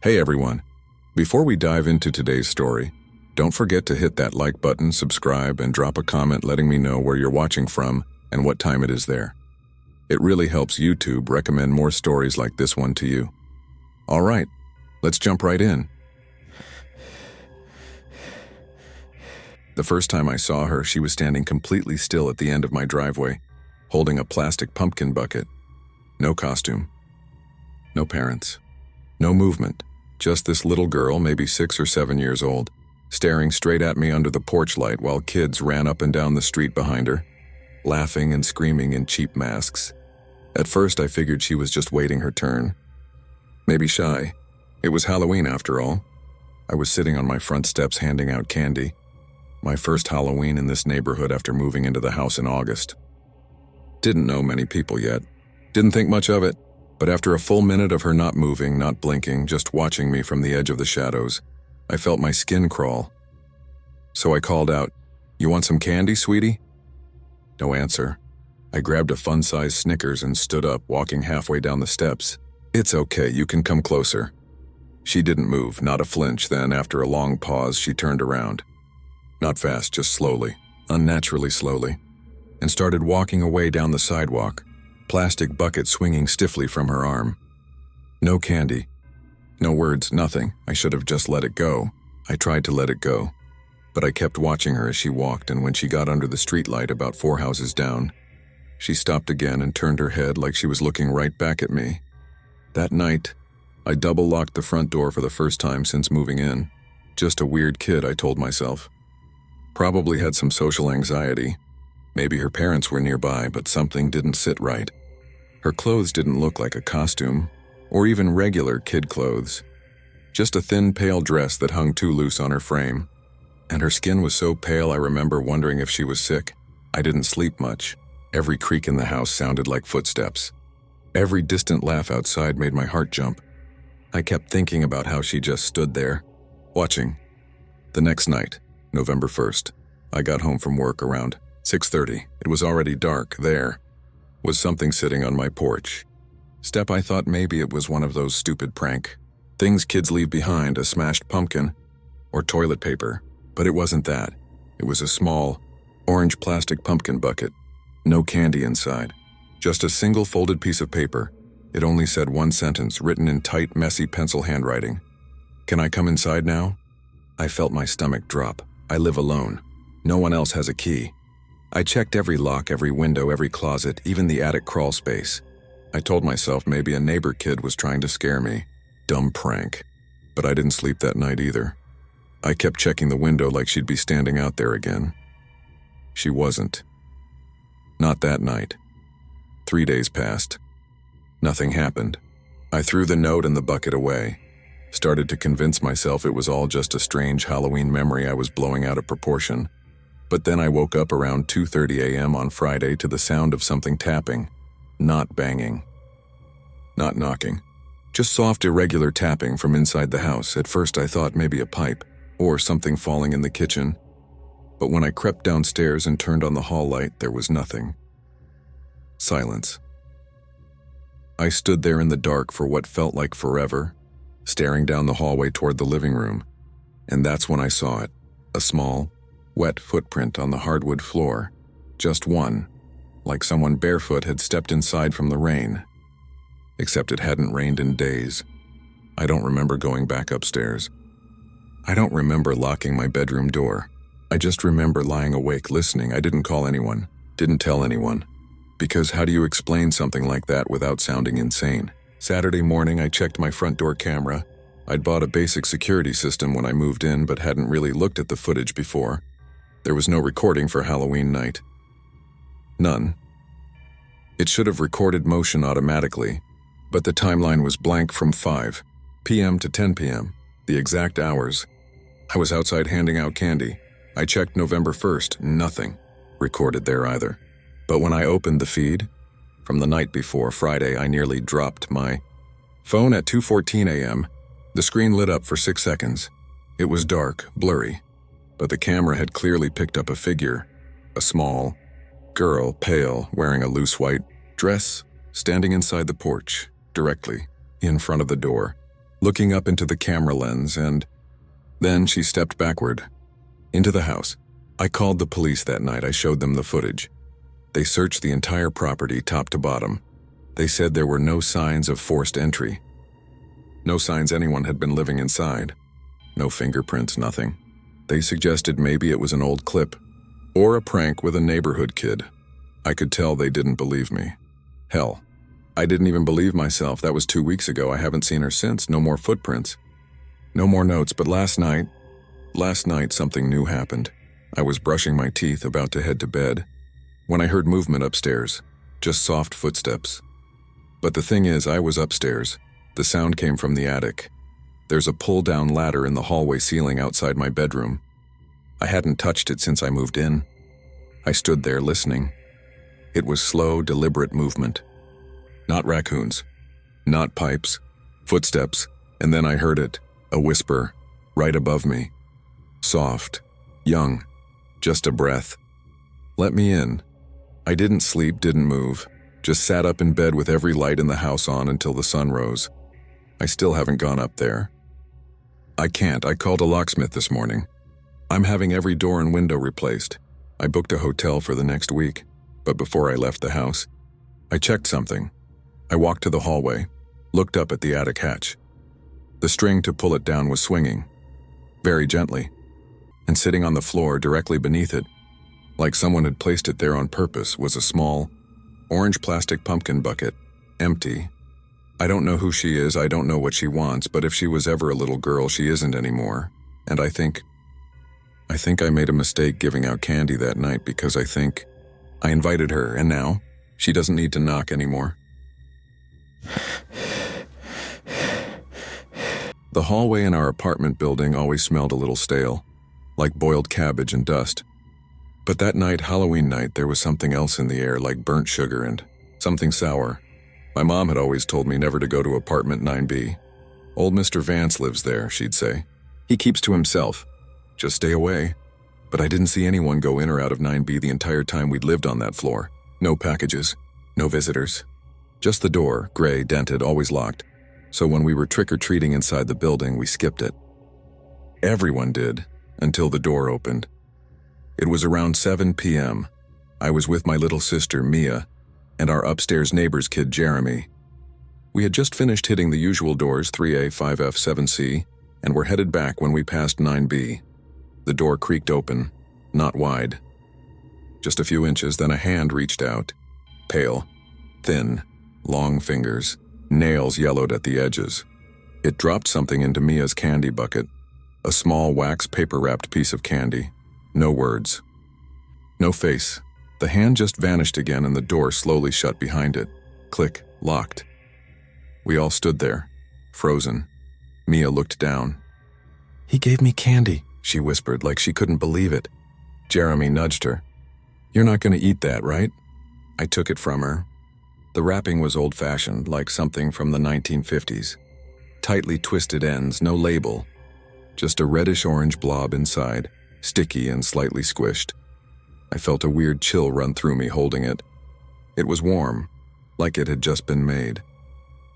Hey everyone. Before we dive into today's story, don't forget to hit that like button, subscribe, and drop a comment letting me know where you're watching from and what time it is there. It really helps YouTube recommend more stories like this one to you. All right, let's jump right in. The first time I saw her, she was standing completely still at the end of my driveway, holding a plastic pumpkin bucket. No costume. No parents. No movement. Just this little girl, maybe 6 or 7 years old, staring straight at me under the porch light while kids ran up and down the street behind her, laughing and screaming in cheap masks. At first, I figured she was just waiting her turn. Maybe shy. It was Halloween after all. I was sitting on my front steps handing out candy. My first Halloween in this neighborhood after moving into the house in August. Didn't know many people yet. Didn't think much of it. But after a full minute of her not moving, not blinking, just watching me from the edge of the shadows, I felt my skin crawl. So I called out, "You want some candy, sweetie?" No answer. I grabbed a fun-sized Snickers and stood up, walking halfway down the steps. "It's okay, you can come closer." She didn't move, not a flinch. Then, after a long pause, she turned around. Not fast, just slowly, unnaturally slowly, and started walking away down the sidewalk. Plastic bucket swinging stiffly from her arm. No candy. No words, nothing. I should have just let it go. I tried to let it go. But I kept watching her as she walked, and when she got under the streetlight about 4 houses down, she stopped again and turned her head like she was looking right back at me. That night, I double-locked the front door for the first time since moving in. Just a weird kid, I told myself. Probably had some social anxiety. Maybe her parents were nearby, but something didn't sit right. Her clothes didn't look like a costume, or even regular kid clothes. Just a thin, pale dress that hung too loose on her frame. And her skin was so pale I remember wondering if she was sick. I didn't sleep much. Every creak in the house sounded like footsteps. Every distant laugh outside made my heart jump. I kept thinking about how she just stood there, watching. The next night, November 1st, I got home from work around 6:30. It was already dark. There was something sitting on my porch. I thought maybe it was one of those stupid prank things kids leave behind, a smashed pumpkin or toilet paper. But it wasn't that. It was a small, orange plastic pumpkin bucket. No candy inside. Just a single folded piece of paper. It only said one sentence, written in tight, messy pencil handwriting. "Can I come inside now?" I felt my stomach drop. I live alone. No one else has a key. I checked every lock, every window, every closet, even the attic crawl space. I told myself maybe a neighbor kid was trying to scare me. Dumb prank. But I didn't sleep that night either. I kept checking the window like she'd be standing out there again. She wasn't. Not that night. 3 days passed. Nothing happened. I threw the note and the bucket away. Started to convince myself it was all just a strange Halloween memory I was blowing out of proportion. But then I woke up around 2:30 a.m. on Friday to the sound of something tapping. Not banging. Not knocking. Just soft, irregular tapping from inside the house. At first I thought maybe a pipe, or something falling in the kitchen. But when I crept downstairs and turned on the hall light, there was nothing. Silence. I stood there in the dark for what felt like forever, staring down the hallway toward the living room. And that's when I saw it. A small, wet footprint on the hardwood floor. Just one. Like someone barefoot had stepped inside from the rain. Except it hadn't rained in days. I don't remember going back upstairs. I don't remember locking my bedroom door. I just remember lying awake listening. I didn't call anyone. Didn't tell anyone. Because how do you explain something like that without sounding insane? Saturday morning, I checked my front door camera. I'd bought a basic security system when I moved in, but hadn't really looked at the footage before. There was no recording for Halloween night. None. It should have recorded motion automatically, but the timeline was blank from 5 p.m. to 10 p.m., the exact hours. I was outside handing out candy. I checked November 1st, nothing recorded there either. But when I opened the feed, from the night before, Friday, I nearly dropped my phone at 2:14 a.m. The screen lit up for 6 seconds. It was dark, blurry, but the camera had clearly picked up a figure, a small girl, pale, wearing a loose white dress, standing inside the porch, directly in front of the door, looking up into the camera lens, and then she stepped backward, into the house. I called the police that night. I showed them the footage. They searched the entire property top to bottom. They said there were no signs of forced entry. No signs anyone had been living inside. No fingerprints, nothing. They suggested maybe it was an old clip, or a prank with a neighborhood kid. I could tell they didn't believe me. Hell, I didn't even believe myself. That was 2 weeks ago. I haven't seen her since. No more footprints. No more notes, but last night something new happened. I was brushing my teeth, about to head to bed, when I heard movement upstairs, just soft footsteps. But the thing is, I was upstairs. The sound came from the attic. There's a pull-down ladder in the hallway ceiling outside my bedroom. I hadn't touched it since I moved in. I stood there listening. It was slow, deliberate movement. Not raccoons, not pipes, footsteps, and then I heard it, a whisper, right above me. Soft, young, just a breath. Let me in. I didn't sleep, didn't move, just sat up in bed with every light in the house on until the sun rose. I still haven't gone up there. I can't. I called a locksmith this morning. I'm having every door and window replaced. I booked a hotel for the next week, but before I left the house, I checked something. I walked to the hallway, looked up at the attic hatch. The string to pull it down was swinging, very gently, and sitting on the floor directly beneath it, like someone had placed it there on purpose, was a small, orange plastic pumpkin bucket, empty. I don't know who she is, I don't know what she wants, but if she was ever a little girl, she isn't anymore. And I think I made a mistake giving out candy that night, because I think I invited her, and now she doesn't need to knock anymore. The hallway in our apartment building always smelled a little stale, like boiled cabbage and dust. But that night, Halloween night, there was something else in the air, like burnt sugar and something sour. My mom had always told me never to go to apartment 9B. Old Mr. Vance lives there, she'd say. He keeps to himself. Just stay away. But I didn't see anyone go in or out of 9B the entire time we'd lived on that floor. No packages, no visitors. Just the door, gray, dented, always locked. So when we were trick-or-treating inside the building, we skipped it. Everyone did, until the door opened. It was around 7 p.m. I was with my little sister, Mia, and our upstairs neighbor's kid, Jeremy. We had just finished hitting the usual doors, 3A, 5F, 7C, and were headed back when we passed 9B. The door creaked open, not wide. Just a few inches, then a hand reached out. Pale, thin, long fingers, nails yellowed at the edges. It dropped something into Mia's candy bucket, a small wax paper-wrapped piece of candy. No words. No face. The hand just vanished again and the door slowly shut behind it. Click, locked. We all stood there, frozen. Mia looked down. "He gave me candy," she whispered like she couldn't believe it. Jeremy nudged her. "You're not going to eat that, right?" I took it from her. The wrapping was old-fashioned, like something from the 1950s. Tightly twisted ends, no label. Just a reddish-orange blob inside, sticky and slightly squished. I felt a weird chill run through me holding it. It was warm, like it had just been made.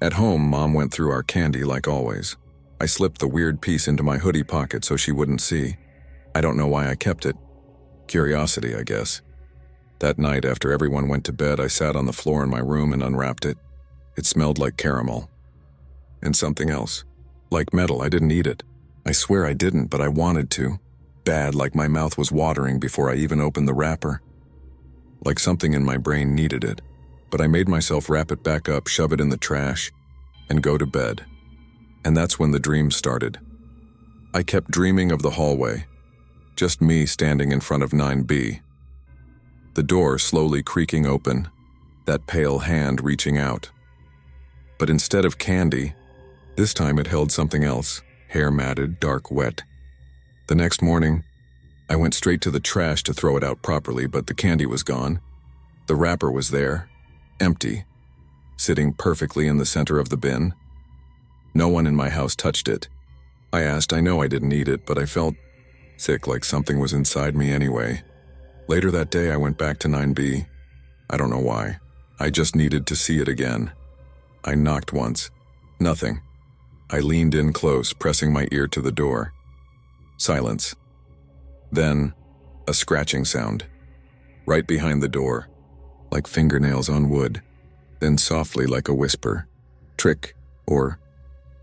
At home, Mom went through our candy like always. I slipped the weird piece into my hoodie pocket so she wouldn't see. I don't know why I kept it. Curiosity, I guess. That night, after everyone went to bed, I sat on the floor in my room and unwrapped it. It smelled like caramel. And something else. Like metal. I didn't eat it. I swear I didn't, but I wanted to. Bad, like my mouth was watering before I even opened the wrapper. Like something in my brain needed it. But I made myself wrap it back up, shove it in the trash, and go to bed. And that's when the dreams started. I kept dreaming of the hallway. Just me standing in front of 9B. The door slowly creaking open, that pale hand reaching out. But instead of candy, this time it held something else, hair matted, dark, wet. The next morning, I went straight to the trash to throw it out properly, but the candy was gone. The wrapper was there, empty, sitting perfectly in the center of the bin. No one in my house touched it. I asked, I know I didn't eat it, but I felt sick, like something was inside me anyway. Later that day, I went back to 9B. I don't know why. I just needed to see it again. I knocked once. Nothing. I leaned in close, pressing my ear to the door. Silence. Then, a scratching sound. Right behind the door, like fingernails on wood. Then softly like a whisper. Trick or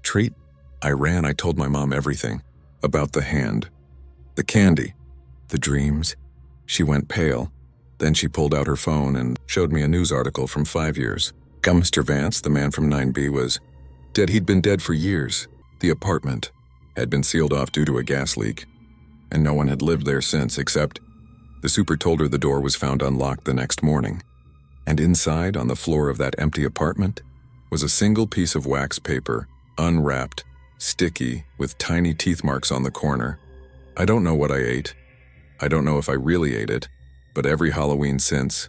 treat? I ran. I told my mom everything. About the hand. The candy. The dreams. She went pale. Then she pulled out her phone and showed me a news article from 5 years. Mr. Vance, the man from 9B, was dead. He'd been dead for years. The apartment had been sealed off due to a gas leak, and no one had lived there since except the super told her the door was found unlocked the next morning. And inside, on the floor of that empty apartment, was a single piece of wax paper, unwrapped, sticky, with tiny teeth marks on the corner. I don't know what I ate. I don't know if I really ate it, but every Halloween since,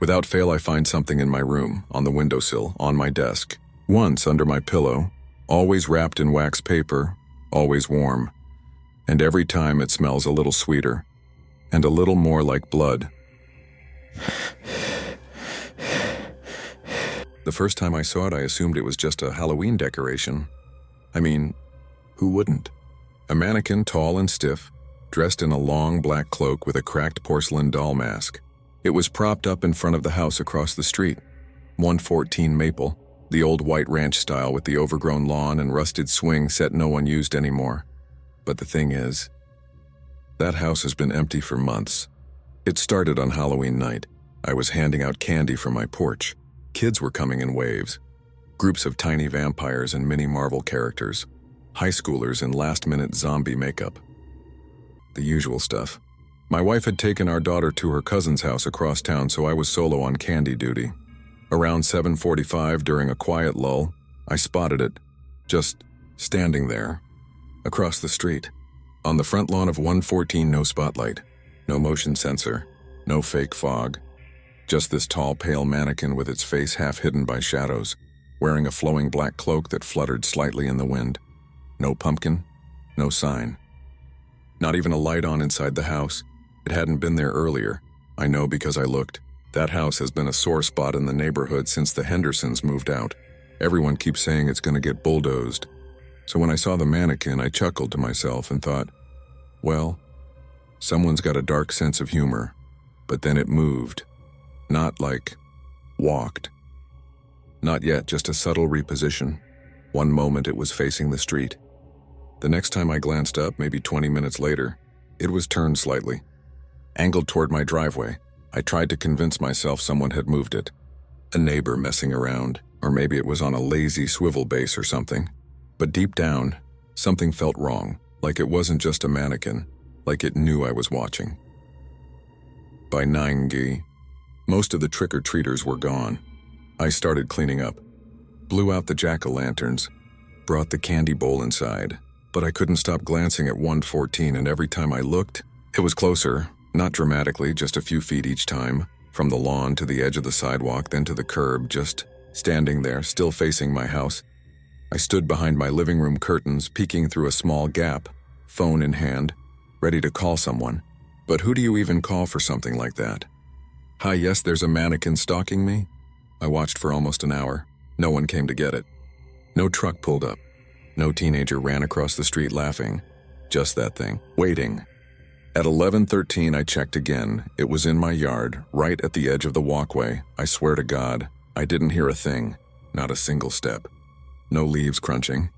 without fail, I find something in my room, on the windowsill, on my desk, once under my pillow, always wrapped in wax paper, always warm, and every time it smells a little sweeter, and a little more like blood. The first time I saw it, I assumed it was just a Halloween decoration. I mean, who wouldn't? A mannequin, tall and stiff, dressed in a long black cloak with a cracked porcelain doll mask. It was propped up in front of the house across the street, 114 Maple, the old white ranch style with the overgrown lawn and rusted swing set no one used anymore. But the thing is, that house has been empty for months. It started on Halloween night. I was handing out candy from my porch. Kids were coming in waves. Groups of tiny vampires and mini Marvel characters. High schoolers in last-minute zombie makeup. The usual stuff. My wife had taken our daughter to her cousin's house across town, so I was solo on candy duty. Around 7:45, during a quiet lull, I spotted it, just standing there, across the street. On the front lawn of 114, no spotlight, no motion sensor, no fake fog. Just this tall, pale mannequin with its face half hidden by shadows, wearing a flowing black cloak that fluttered slightly in the wind. No pumpkin, no sign. Not even a light on inside the house. It hadn't been there earlier. I know because I looked. That house has been a sore spot in the neighborhood since the Hendersons moved out. Everyone keeps saying it's going to get bulldozed. So when I saw the mannequin, I chuckled to myself and thought, well, someone's got a dark sense of humor. But then it moved. Not like walked. Not yet, just a subtle reposition. One moment it was facing the street. The next time I glanced up, maybe 20 minutes later, it was turned slightly. Angled toward my driveway. I tried to convince myself someone had moved it. A neighbor messing around, or maybe it was on a lazy swivel base or something. But deep down, something felt wrong, like it wasn't just a mannequin, like it knew I was watching. By 9G, most of the trick-or-treaters were gone. I started cleaning up, blew out the jack-o'-lanterns, brought the candy bowl inside, but I couldn't stop glancing at 114, and every time I looked, it was closer, not dramatically, just a few feet each time, from the lawn to the edge of the sidewalk, then to the curb, just standing there, still facing my house. I stood behind my living room curtains, peeking through a small gap, phone in hand, ready to call someone. But who do you even call for something like that? Hi, yes, there's a mannequin stalking me. I watched for almost an hour. No one came to get it. No truck pulled up. No teenager ran across the street laughing. Just that thing, waiting. At 11:13, I checked again. It was in my yard, right at the edge of the walkway. I swear to God, I didn't hear a thing, not a single step. No leaves crunching,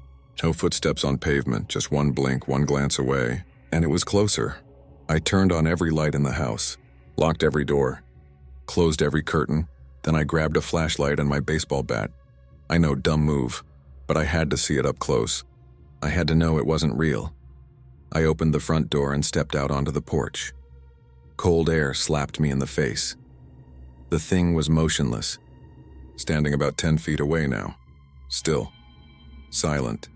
no footsteps on pavement, just one blink, one glance away, and it was closer. I turned on every light in the house, locked every door, closed every curtain, then I grabbed a flashlight and my baseball bat. I know, dumb move, but I had to see it up close. I had to know it wasn't real. I opened the front door and stepped out onto the porch. Cold air slapped me in the face. The thing was motionless, standing about 10 feet away now, still, silent.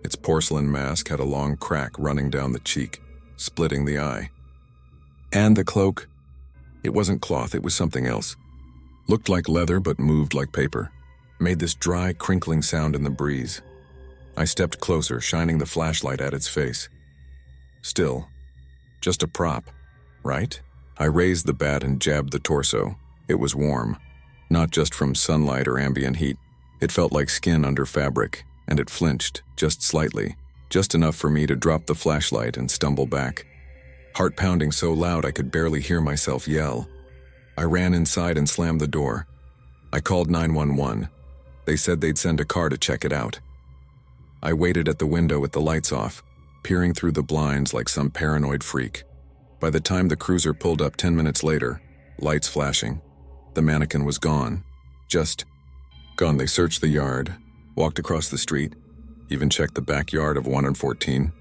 Its porcelain mask had a long crack running down the cheek, splitting the eye. And the cloak, it wasn't cloth, it was something else. Looked like leather but moved like paper. Made this dry, crinkling sound in the breeze. I stepped closer, shining the flashlight at its face. Still, just a prop, right? I raised the bat and jabbed the torso. It was warm, not just from sunlight or ambient heat. It felt like skin under fabric, and it flinched, just slightly, just enough for me to drop the flashlight and stumble back. Heart pounding so loud I could barely hear myself yell. I ran inside and slammed the door. I called 911. They said they'd send a car to check it out. I waited at the window with the lights off, peering through the blinds like some paranoid freak. By the time the cruiser pulled up 10 minutes later, lights flashing, the mannequin was gone. Just gone. They searched the yard, walked across the street, even checked the backyard of 114.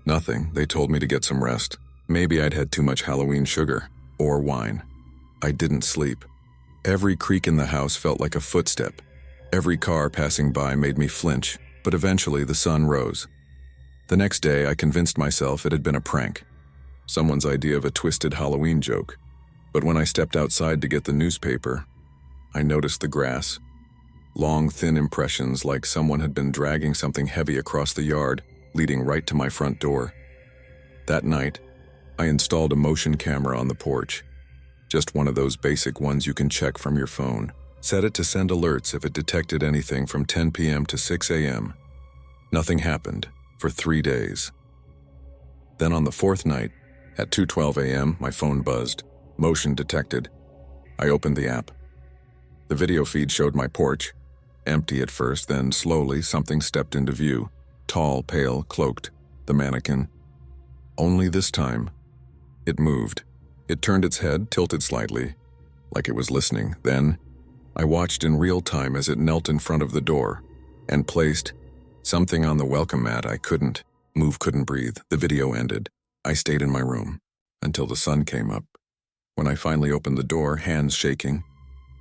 Nothing. They told me to get some rest. Maybe I'd had too much Halloween sugar or wine. I didn't sleep. Every creak in the house felt like a footstep. Every car passing by made me flinch, but eventually the sun rose. The next day, I convinced myself it had been a prank, someone's idea of a twisted Halloween joke. But when I stepped outside to get the newspaper, I noticed the grass. Long, thin impressions like someone had been dragging something heavy across the yard, leading right to my front door. That night, I installed a motion camera on the porch. Just one of those basic ones you can check from your phone. Set it to send alerts if it detected anything from 10 p.m. to 6 a.m. Nothing happened for 3 days. Then on the fourth night, at 2:12 a.m., my phone buzzed. Motion detected. I opened the app. The video feed showed my porch. Empty at first, then slowly something stepped into view. Tall, pale, cloaked. The mannequin. Only this time, it moved. It turned its head, tilted slightly, like it was listening. Then, I watched in real time as it knelt in front of the door and placed something on the welcome mat. I couldn't move, couldn't breathe. The video ended. I stayed in my room until the sun came up. When I finally opened the door, hands shaking,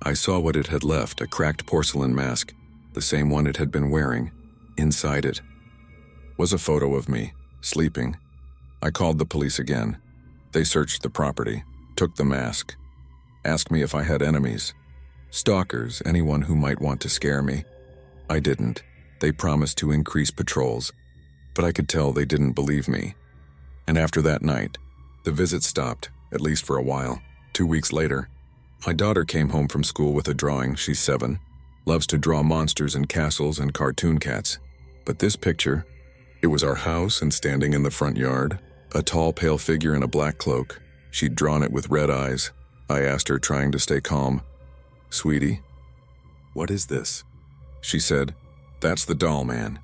I saw what it had left, a cracked porcelain mask, the same one it had been wearing. Inside it was a photo of me, sleeping. I called the police again. They searched the property, took the mask, asked me if I had enemies. Stalkers, anyone who might want to scare me. I didn't. They promised to increase patrols, but I could tell they didn't believe me. And after that night, the visits stopped, at least for a while. 2 weeks later, my daughter came home from school with a drawing. She's 7, loves to draw monsters and castles and cartoon cats. But this picture, it was our house and standing in the front yard, a tall, pale figure in a black cloak. She'd drawn it with red eyes. I asked her, trying to stay calm, "Sweetie, what is this?" She said, "That's the doll man.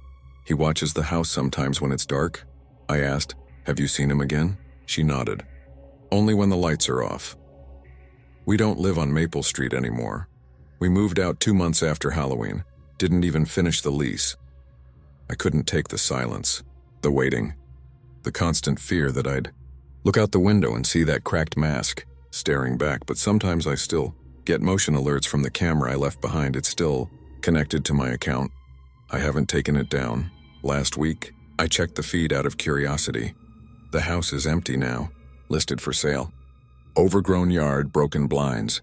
He watches the house sometimes when it's dark." I asked, "Have you seen him again?" She nodded. "Only when the lights are off. We don't live on Maple Street anymore. We moved out 2 months after Halloween, didn't even finish the lease." I couldn't take the silence, the waiting, the constant fear that I'd look out the window and see that cracked mask staring back. But sometimes I still get motion alerts from the camera I left behind. It's still connected to my account. I haven't taken it down. Last week, I checked the feed out of curiosity. The house is empty now, listed for sale. Overgrown yard, broken blinds.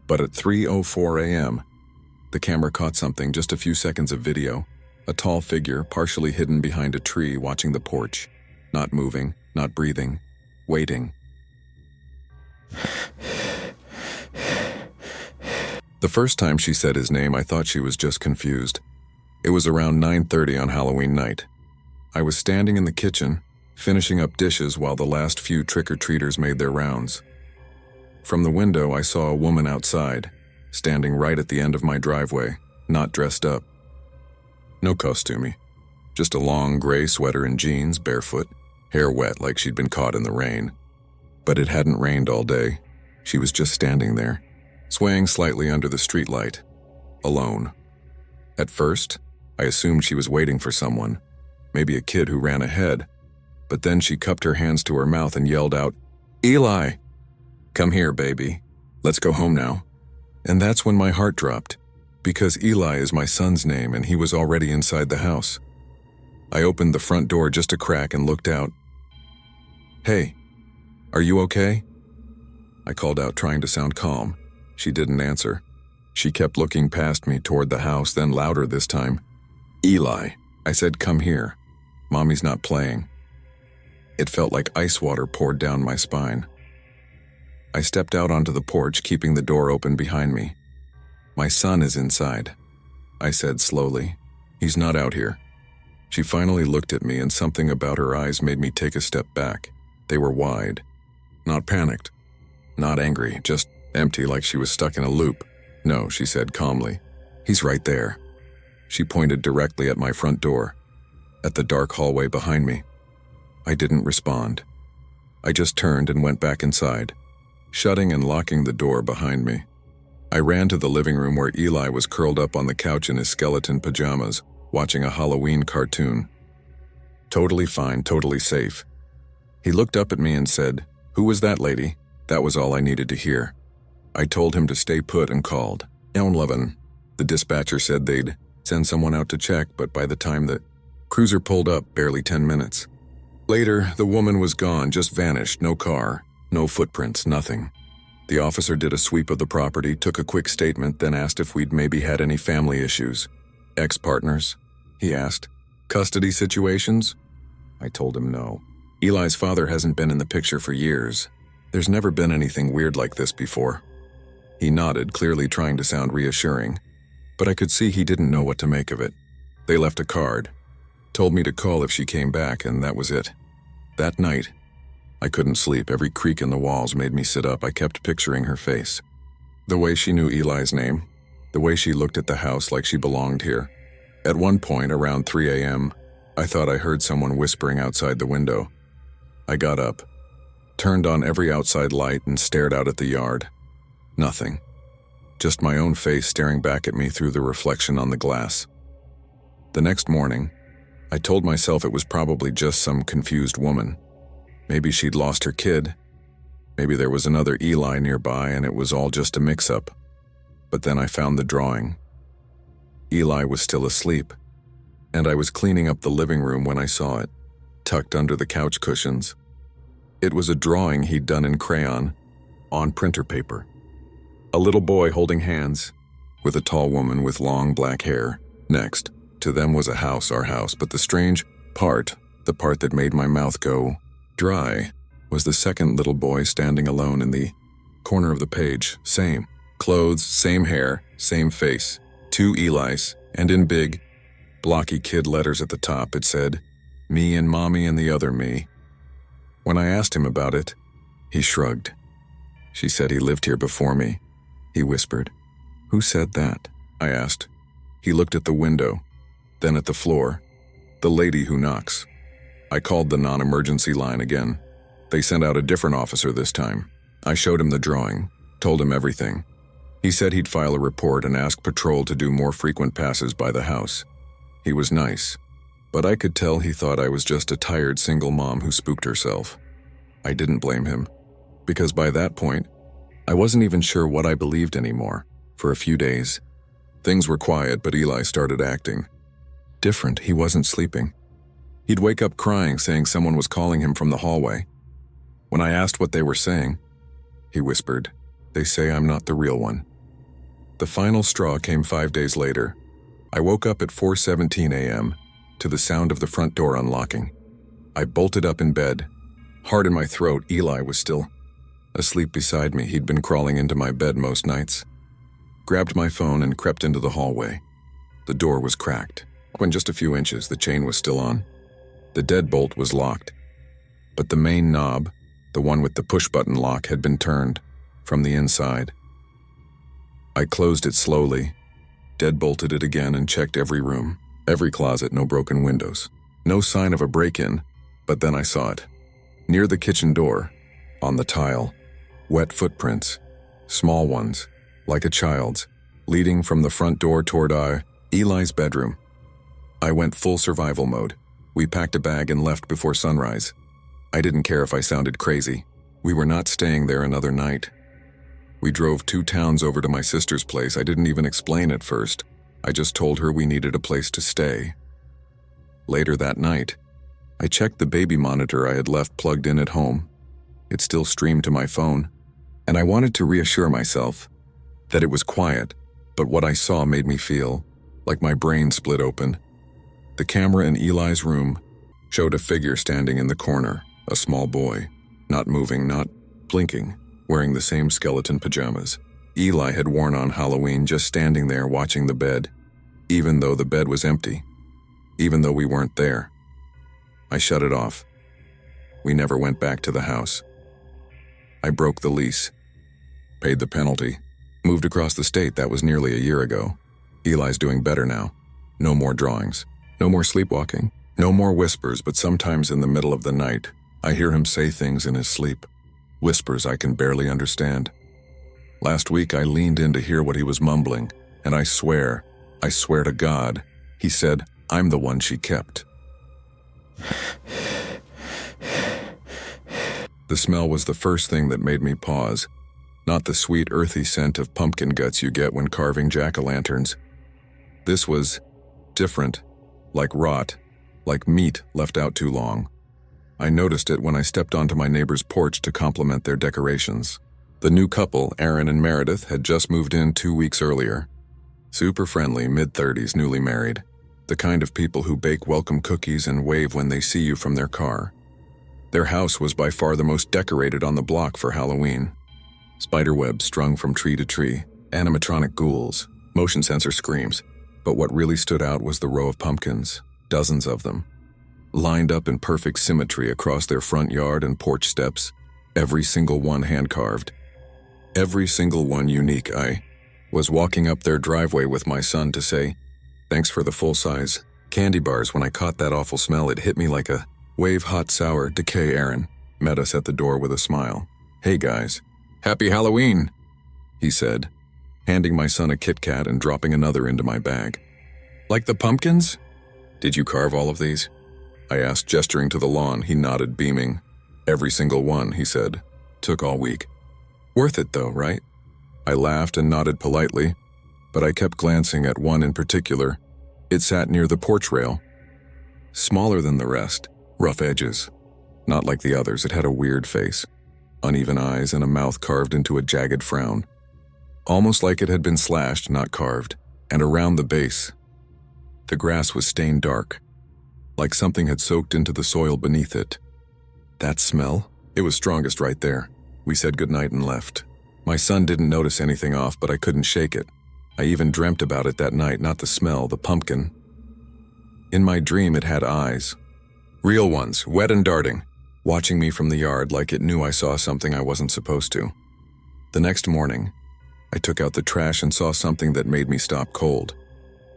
But at 3:04 a.m., the camera caught something, just a few seconds of video. A tall figure, partially hidden behind a tree, watching the porch. Not moving, not breathing, waiting. The first time she said his name, I thought she was just confused. It was around 9:30 on Halloween night. I was standing in the kitchen, finishing up dishes while the last few trick-or-treaters made their rounds. From the window, I saw a woman outside, standing right at the end of my driveway, not dressed up. No costumey, just a long gray sweater and jeans, barefoot, hair wet like she'd been caught in the rain. But it hadn't rained all day. She was just standing there, swaying slightly under the streetlight, alone. At first, I assumed she was waiting for someone, maybe a kid who ran ahead. But then she cupped her hands to her mouth and yelled out, "Eli! Come here, baby. Let's go home now." And that's when my heart dropped, because Eli is my son's name and he was already inside the house. I opened the front door just a crack and looked out. "Hey, are you okay?" I called out, trying to sound calm. She didn't answer. She kept looking past me toward the house, then louder this time. "Eli," I said, "come here. Mommy's not playing." It felt like ice water poured down my spine. I stepped out onto the porch, keeping the door open behind me. "My son is inside," I said slowly. "He's not out here. She finally looked at me, and something about her eyes made me take a step back. They were wide. Not panicked. Not angry, just empty, like she was stuck in a loop. "No," she said calmly. "He's right there." She pointed directly at my front door, at the dark hallway behind me. I didn't respond. I just turned and went back inside, shutting and locking the door behind me. I ran to the living room where Eli was curled up on the couch in his skeleton pajamas, watching a Halloween cartoon. Totally fine, totally safe. He looked up at me and said, "Who was that lady?" That was all I needed to hear. I told him to stay put and called 911. The dispatcher said they'd send someone out to check, but by the time the cruiser pulled up, barely 10 minutes. Later, the woman was gone, just vanished, no car, no footprints, nothing. The officer did a sweep of the property, took a quick statement, then asked if we'd maybe had any family issues. "Ex-partners?" he asked. "Custody situations?" I told him no. Eli's father hasn't been in the picture for years. There's never been anything weird like this before. He nodded, clearly trying to sound reassuring, but I could see he didn't know what to make of it. They left a card, told me to call if she came back, and that was it. That night, I couldn't sleep. Every creak in the walls made me sit up. I kept picturing her face. The way she knew Eli's name, the way she looked at the house like she belonged here. At one point, around 3 a.m., I thought I heard someone whispering outside the window. I got up, turned on every outside light, and stared out at the yard. Nothing. Just my own face staring back at me through the reflection on the glass. The next morning, I told myself it was probably just some confused woman. Maybe she'd lost her kid. Maybe there was another Eli nearby and it was all just a mix-up. But then I found the drawing. Eli was still asleep, and I was cleaning up the living room when I saw it, tucked under the couch cushions. It was a drawing he'd done in crayon, on printer paper. A little boy holding hands, with a tall woman with long black hair. Next to them was a house, our house, but the strange part, the part that made my mouth go dry, was the second little boy standing alone in the corner of the page. Same clothes, same hair, same face. 2 Elis, and in big, blocky kid letters at the top it said, "Me and Mommy and the other me." When I asked him about it, he shrugged. "She said he lived here before me," he whispered. "Who said that?" I asked. He looked at the window, then at the floor. "The lady who knocks." I called the non-emergency line again. They sent out a different officer this time. I showed him the drawing, told him everything. He said he'd file a report and ask patrol to do more frequent passes by the house. He was nice, but I could tell he thought I was just a tired single mom who spooked herself. I didn't blame him, because by that point, I wasn't even sure what I believed anymore. For a few days, things were quiet, but Eli started acting different. He wasn't sleeping. He'd wake up crying, saying someone was calling him from the hallway. When I asked what they were saying, he whispered, "They say I'm not the real one." The final straw came 5 days later. I woke up at 4:17 a.m. to the sound of the front door unlocking. I bolted up in bed, heart in my throat. Eli was still asleep beside me. He'd been crawling into my bed most nights. Grabbed my phone and crept into the hallway. The door was cracked. When just a few inches, the chain was still on. The deadbolt was locked, but the main knob, the one with the push-button lock, had been turned from the inside. I closed it slowly, deadbolted it again, and checked every room, every closet. No broken windows. No sign of a break-in, but then I saw it. Near the kitchen door, on the tile, wet footprints, small ones, like a child's, leading from the front door toward Eli's bedroom. I went full survival mode. We packed a bag and left before sunrise. I didn't care if I sounded crazy. We were not staying there another night. We drove 2 towns over to my sister's place. I didn't even explain at first. I just told her we needed a place to stay. Later that night, I checked the baby monitor I had left plugged in at home. It still streamed to my phone, and I wanted to reassure myself that it was quiet, but what I saw made me feel like my brain split open. The camera in Eli's room showed a figure standing in the corner, a small boy, not moving, not blinking, wearing the same skeleton pajamas Eli had worn on Halloween, just standing there watching the bed, even though the bed was empty. even though we weren't there. I shut it off. We never went back to the house. I broke the lease, paid the penalty, moved across the state. That was nearly a year ago. Eli's doing better now. No more drawings, no more sleepwalking, no more whispers, but sometimes in the middle of the night, I hear him say things in his sleep. Whispers I can barely understand. Last week I leaned in to hear what he was mumbling, and I swear to God, he said, "I'm the one she kept." The smell was the first thing that made me pause, not the sweet earthy scent of pumpkin guts you get when carving jack-o'-lanterns. This was different, like rot, like meat left out too long. I noticed it when I stepped onto my neighbor's porch to compliment their decorations. The new couple, Aaron and Meredith, had just moved in 2 weeks earlier. Super friendly, mid-30s, newly married. The kind of people who bake welcome cookies and wave when they see you from their car. Their house was by far the most decorated on the block for Halloween. Spiderwebs strung from tree to tree, animatronic ghouls, motion sensor screams. But what really stood out was the row of pumpkins, dozens of them, lined up in perfect symmetry across their front yard and porch steps, every single one hand-carved. Every single one unique. I was walking up their driveway with my son to say, "Thanks for the full-size candy bars." When I caught that awful smell, it hit me like a wave. Hot, sour decay. Aaron met us at the door with a smile. "Hey guys, happy Halloween," he said, handing my son a Kit Kat and dropping another into my bag. "Like the pumpkins? Did you carve all of these?" I asked, gesturing to the lawn. He nodded, beaming. "Every single one," he said. "Took all week. Worth it though, right?" I laughed and nodded politely, but I kept glancing at one in particular. It sat near the porch rail. Smaller than the rest, rough edges. Not like the others, it had a weird face, uneven eyes, and a mouth carved into a jagged frown. Almost like it had been slashed, not carved. And around the base, the grass was stained dark, like something had soaked into the soil beneath it. That smell? It was strongest right there. We said goodnight and left. My son didn't notice anything off, but I couldn't shake it. I even dreamt about it that night, not the smell, the pumpkin. In my dream, it had eyes. Real ones, wet and darting, watching me from the yard like it knew I saw something I wasn't supposed to. The next morning, I took out the trash and saw something that made me stop cold.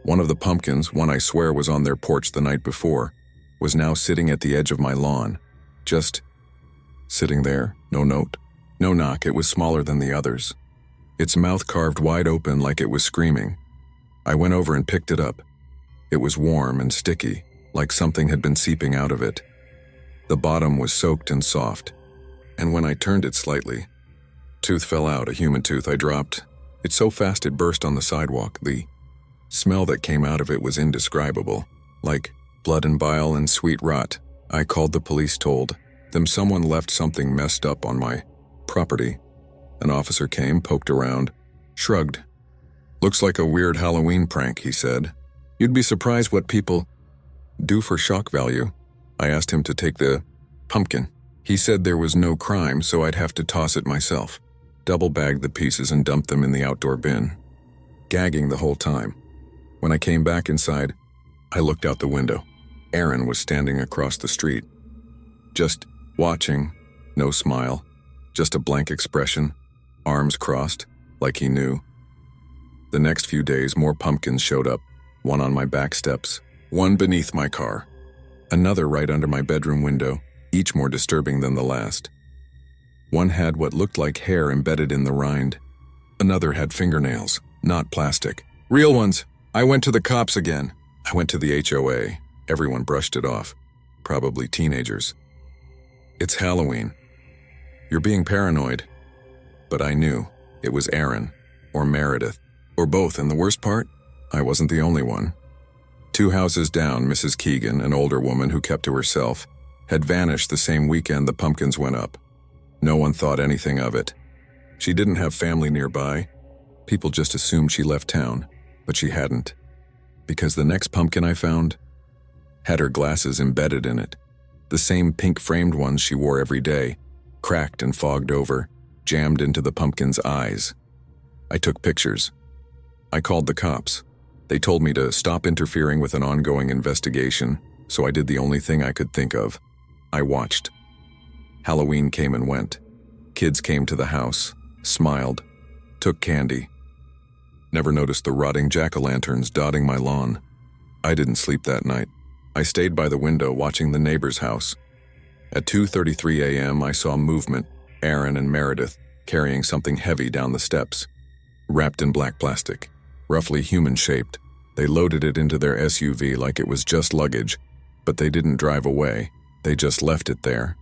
One of the pumpkins, one I swear was on their porch the night before, was now sitting at the edge of my lawn. Just sitting there, no note, no knock. It was smaller than the others. Its mouth carved wide open like it was screaming. I went over and picked it up. It was warm and sticky, like something had been seeping out of it. The bottom was soaked and soft, and when I turned it slightly, tooth fell out, a human tooth. I dropped it so fast it burst on the sidewalk. The smell that came out of it was indescribable, like blood and bile and sweet rot. I called the police, told them someone left something messed up on my property. An officer came, poked around, shrugged. "Looks like a weird Halloween prank," he said. "You'd be surprised what people do for shock value." I asked him to take the pumpkin. He said there was no crime, so I'd have to toss it myself. Double-bagged the pieces and dumped them in the outdoor bin, gagging the whole time. When I came back inside, I looked out the window. Aaron was standing across the street, just watching, no smile, just a blank expression, arms crossed, like he knew. The next few days, more pumpkins showed up, one on my back steps, one beneath my car, another right under my bedroom window, each more disturbing than the last. One had what looked like hair embedded in the rind. Another had fingernails, not plastic. Real ones. I went to the cops again. I went to the HOA. Everyone brushed it off. Probably teenagers. It's Halloween. You're being paranoid. But I knew it was Aaron, or Meredith, or both, and the worst part, I wasn't the only one. 2 houses down, Mrs. Keegan, an older woman who kept to herself, had vanished the same weekend the pumpkins went up. No one thought anything of it. She didn't have family nearby. People just assumed she left town, but she hadn't. Because the next pumpkin I found had her glasses embedded in it. The same pink-framed ones she wore every day, cracked and fogged over, jammed into the pumpkin's eyes. I took pictures. I called the cops. They told me to stop interfering with an ongoing investigation, so I did the only thing I could think of. I watched. Halloween came and went. Kids came to the house, smiled, took candy. Never noticed the rotting jack-o'-lanterns dotting my lawn. I didn't sleep that night. I stayed by the window watching the neighbor's house. At 2:33 a.m., I saw movement, Aaron and Meredith carrying something heavy down the steps. Wrapped in black plastic, roughly human-shaped, they loaded it into their SUV like it was just luggage, but they didn't drive away, they just left it there.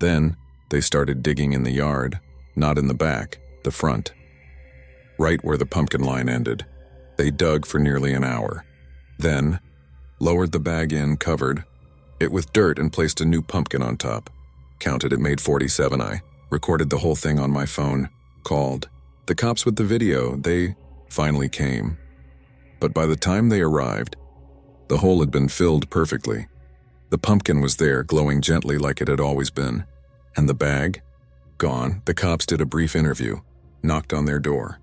Then, they started digging in the yard, not in the back, the front. Right where the pumpkin line ended. They dug for nearly an hour. Then, lowered the bag in, covered it with dirt and placed a new pumpkin on top. Counted it made 47. I recorded the whole thing on my phone, called. The cops with the video, they finally came. But by the time they arrived, the hole had been filled perfectly. The pumpkin was there, glowing gently like it had always been. And the bag? Gone. The cops did a brief interview, knocked on their door.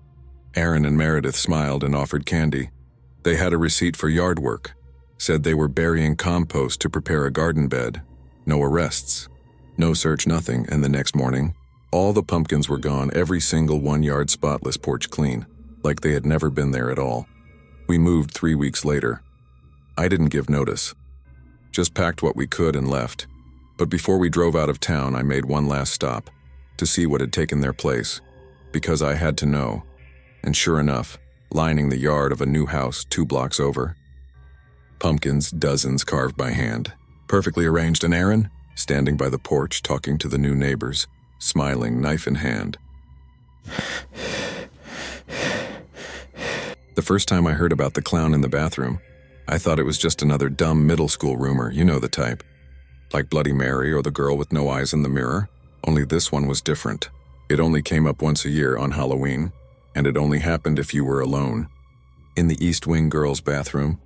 Aaron and Meredith smiled and offered candy. They had a receipt for yard work, said they were burying compost to prepare a garden bed. No arrests, no search, nothing, and the next morning, all the pumpkins were gone, every single 1 yard spotless, porch clean, like they had never been there at all. We moved 3 weeks later. I didn't give notice, just packed what we could and left. But before we drove out of town, I made one last stop to see what had taken their place, because I had to know. And sure enough, lining the yard of a new house 2 blocks over. Pumpkins, dozens carved by hand, perfectly arranged, and Aaron, standing by the porch talking to the new neighbors, smiling, knife in hand. The first time I heard about the clown in the bathroom, I thought it was just another dumb middle school rumor, you know the type. Like Bloody Mary or the girl with no eyes in the mirror, only this one was different. It only came up once a year on Halloween, and it only happened if you were alone. In the East Wing girls' bathroom.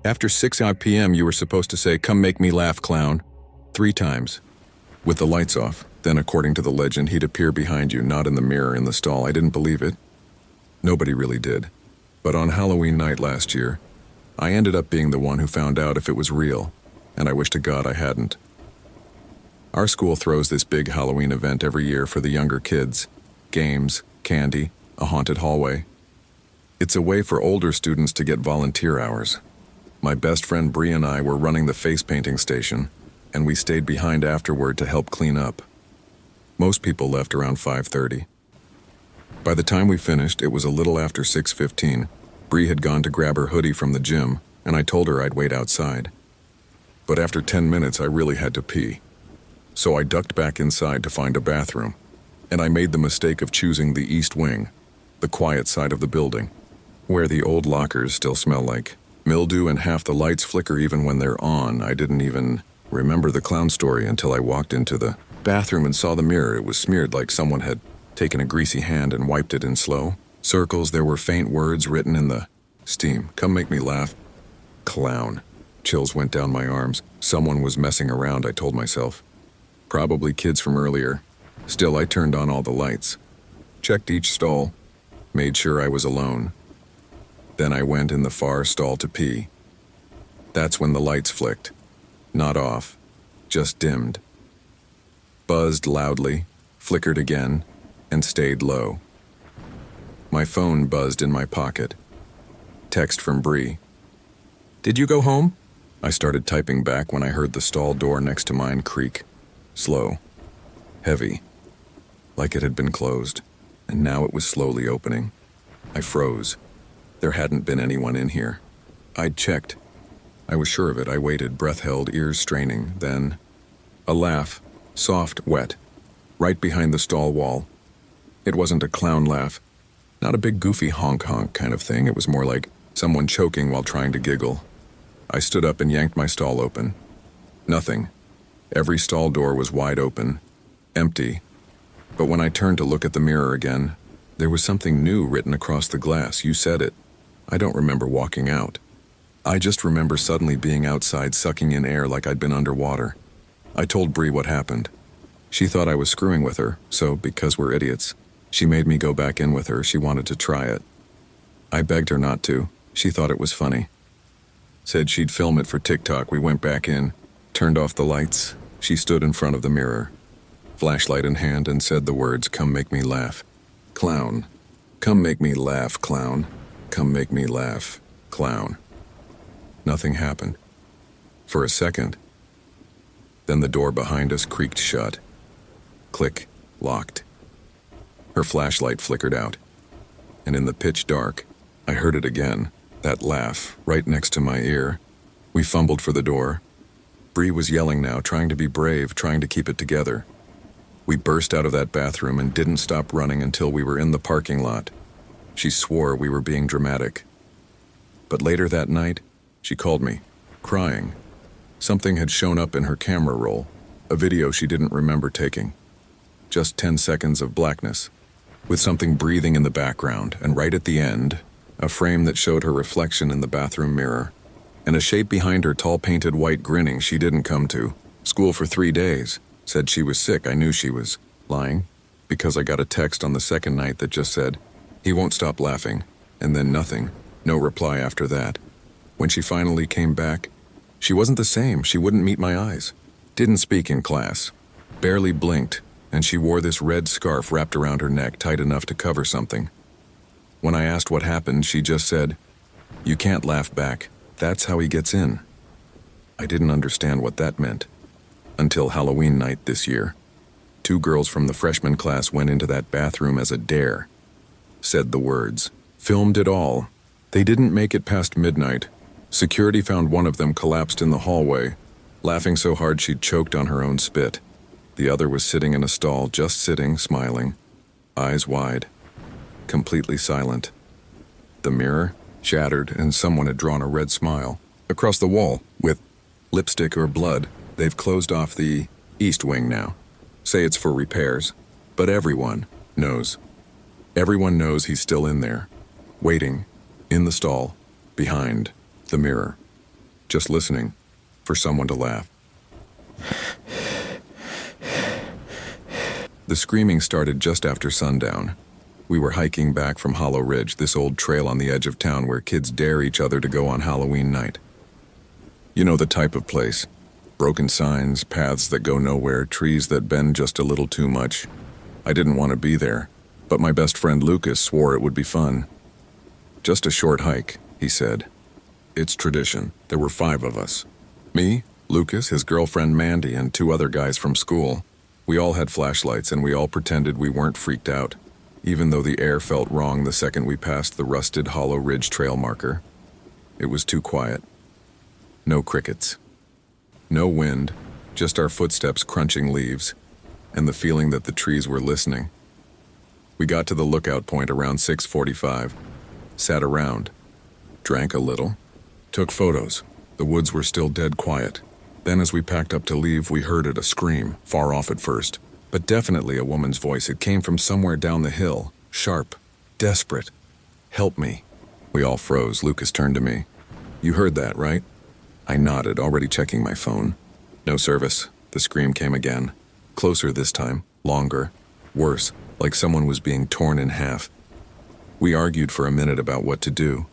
After 6 p.m. you were supposed to say, "Come make me laugh, clown," 3 times. With the lights off, then according to the legend, he'd appear behind you, not in the mirror in the stall. I didn't believe it. Nobody really did. But on Halloween night last year, I ended up being the one who found out if it was real, and I wish to God I hadn't. Our school throws this big Halloween event every year for the younger kids. Games, candy, a haunted hallway. It's a way for older students to get volunteer hours. My best friend Bree and I were running the face painting station, and we stayed behind afterward to help clean up. Most people left around 5:30. By the time we finished, it was a little after 6:15. Bree had gone to grab her hoodie from the gym, and I told her I'd wait outside. But after 10 minutes, I really had to pee. So I ducked back inside to find a bathroom, and I made the mistake of choosing the East Wing, the quiet side of the building, where the old lockers still smell like mildew and half the lights flicker even when they're on. I didn't even remember the clown story until I walked into the bathroom and saw the mirror. It was smeared like someone had taken a greasy hand and wiped it in slow circles. There were faint words written in the steam. "Come make me laugh, clown." Chills went down my arms. Someone was messing around, I told myself. Probably kids from earlier. Still, I turned on all the lights, checked each stall, made sure I was alone. Then I went in the far stall to pee. That's when the lights flicked. Not off, just dimmed. Buzzed loudly, flickered again, and stayed low. My phone buzzed in my pocket. Text from Bree. "Did you go home?" I started typing back when I heard the stall door next to mine creak. Slow. Heavy. Like it had been closed, and now it was slowly opening. I froze. There hadn't been anyone in here. I'd checked. I was sure of it. I waited, breath held, ears straining. Then, a laugh, soft, wet, right behind the stall wall. It wasn't a clown laugh. Not a big goofy honk-honk kind of thing. It was more like someone choking while trying to giggle. I stood up and yanked my stall open. Nothing. Every stall door was wide open, empty. But when I turned to look at the mirror again, there was something new written across the glass. You said it. I don't remember walking out. I just remember suddenly being outside sucking in air like I'd been underwater. I told Bree what happened. She thought I was screwing with her, so because we're idiots, she made me go back in with her. She wanted to try it. I begged her not to. She thought it was funny. Said she'd film it for TikTok. We went back in, turned off the lights. She stood in front of the mirror, flashlight in hand, and said the words, "Come make me laugh, clown. Come make me laugh, clown. Come make me laugh, clown." Nothing happened. For a second. Then the door behind us creaked shut. Click, locked. Her flashlight flickered out, and in the pitch dark, I heard it again, that laugh, right next to my ear. We fumbled for the door. Bree was yelling now, trying to be brave, trying to keep it together. We burst out of that bathroom and didn't stop running until we were in the parking lot. She swore we were being dramatic. But later that night, she called me, crying. Something had shown up in her camera roll, a video she didn't remember taking. Just 10 seconds of blackness, with something breathing in the background, and right at the end, a frame that showed her reflection in the bathroom mirror, and a shape behind her, tall, painted white, grinning. She didn't come to school for 3 days, said she was sick. I knew she was lying, because I got a text on the second night that just said, "He won't stop laughing," and then nothing, no reply after that. When she finally came back, she wasn't the same. She wouldn't meet my eyes, didn't speak in class, barely blinked, and she wore this red scarf wrapped around her neck, tight enough to cover something. When I asked what happened, she just said, "You can't laugh back. That's how he gets in." I didn't understand what that meant until Halloween night this year. 2 girls from the freshman class went into that bathroom as a dare, said the words, filmed it all. They didn't make it past midnight. Security found one of them collapsed in the hallway, laughing so hard she'd choked on her own spit. The other was sitting in a stall, just sitting, smiling, eyes wide, completely silent. The mirror shattered, and someone had drawn a red smile across the wall with lipstick or blood. They've closed off the east wing now. Say it's for repairs, but everyone knows. Everyone knows he's still in there, waiting, in the stall, behind the mirror, just listening for someone to laugh. The screaming started just after sundown. We were hiking back from Hollow Ridge, this old trail on the edge of town where kids dare each other to go on Halloween night. You know the type of place. Broken signs, paths that go nowhere, trees that bend just a little too much. I didn't want to be there, but my best friend Lucas swore it would be fun. "Just a short hike," he said. "It's tradition." There were 5 of us. Me, Lucas, his girlfriend Mandy, and 2 other guys from school. We all had flashlights, and we all pretended we weren't freaked out, even though the air felt wrong the second we passed the rusted Hollow Ridge trail marker. It was too quiet. No crickets. No wind, just our footsteps crunching leaves, and the feeling that the trees were listening. We got to the lookout point around 6:45, sat around, drank a little, took photos. The woods were still dead quiet. Then as we packed up to leave, we heard it, a scream, far off at first, but definitely a woman's voice. It came from somewhere down the hill, sharp, desperate. "Help me." We all froze. Lucas turned to me. "You heard that, right?" I nodded, already checking my phone. No service. The scream came again. Closer this time, longer, worse, like someone was being torn in half. We argued for a minute about what to do.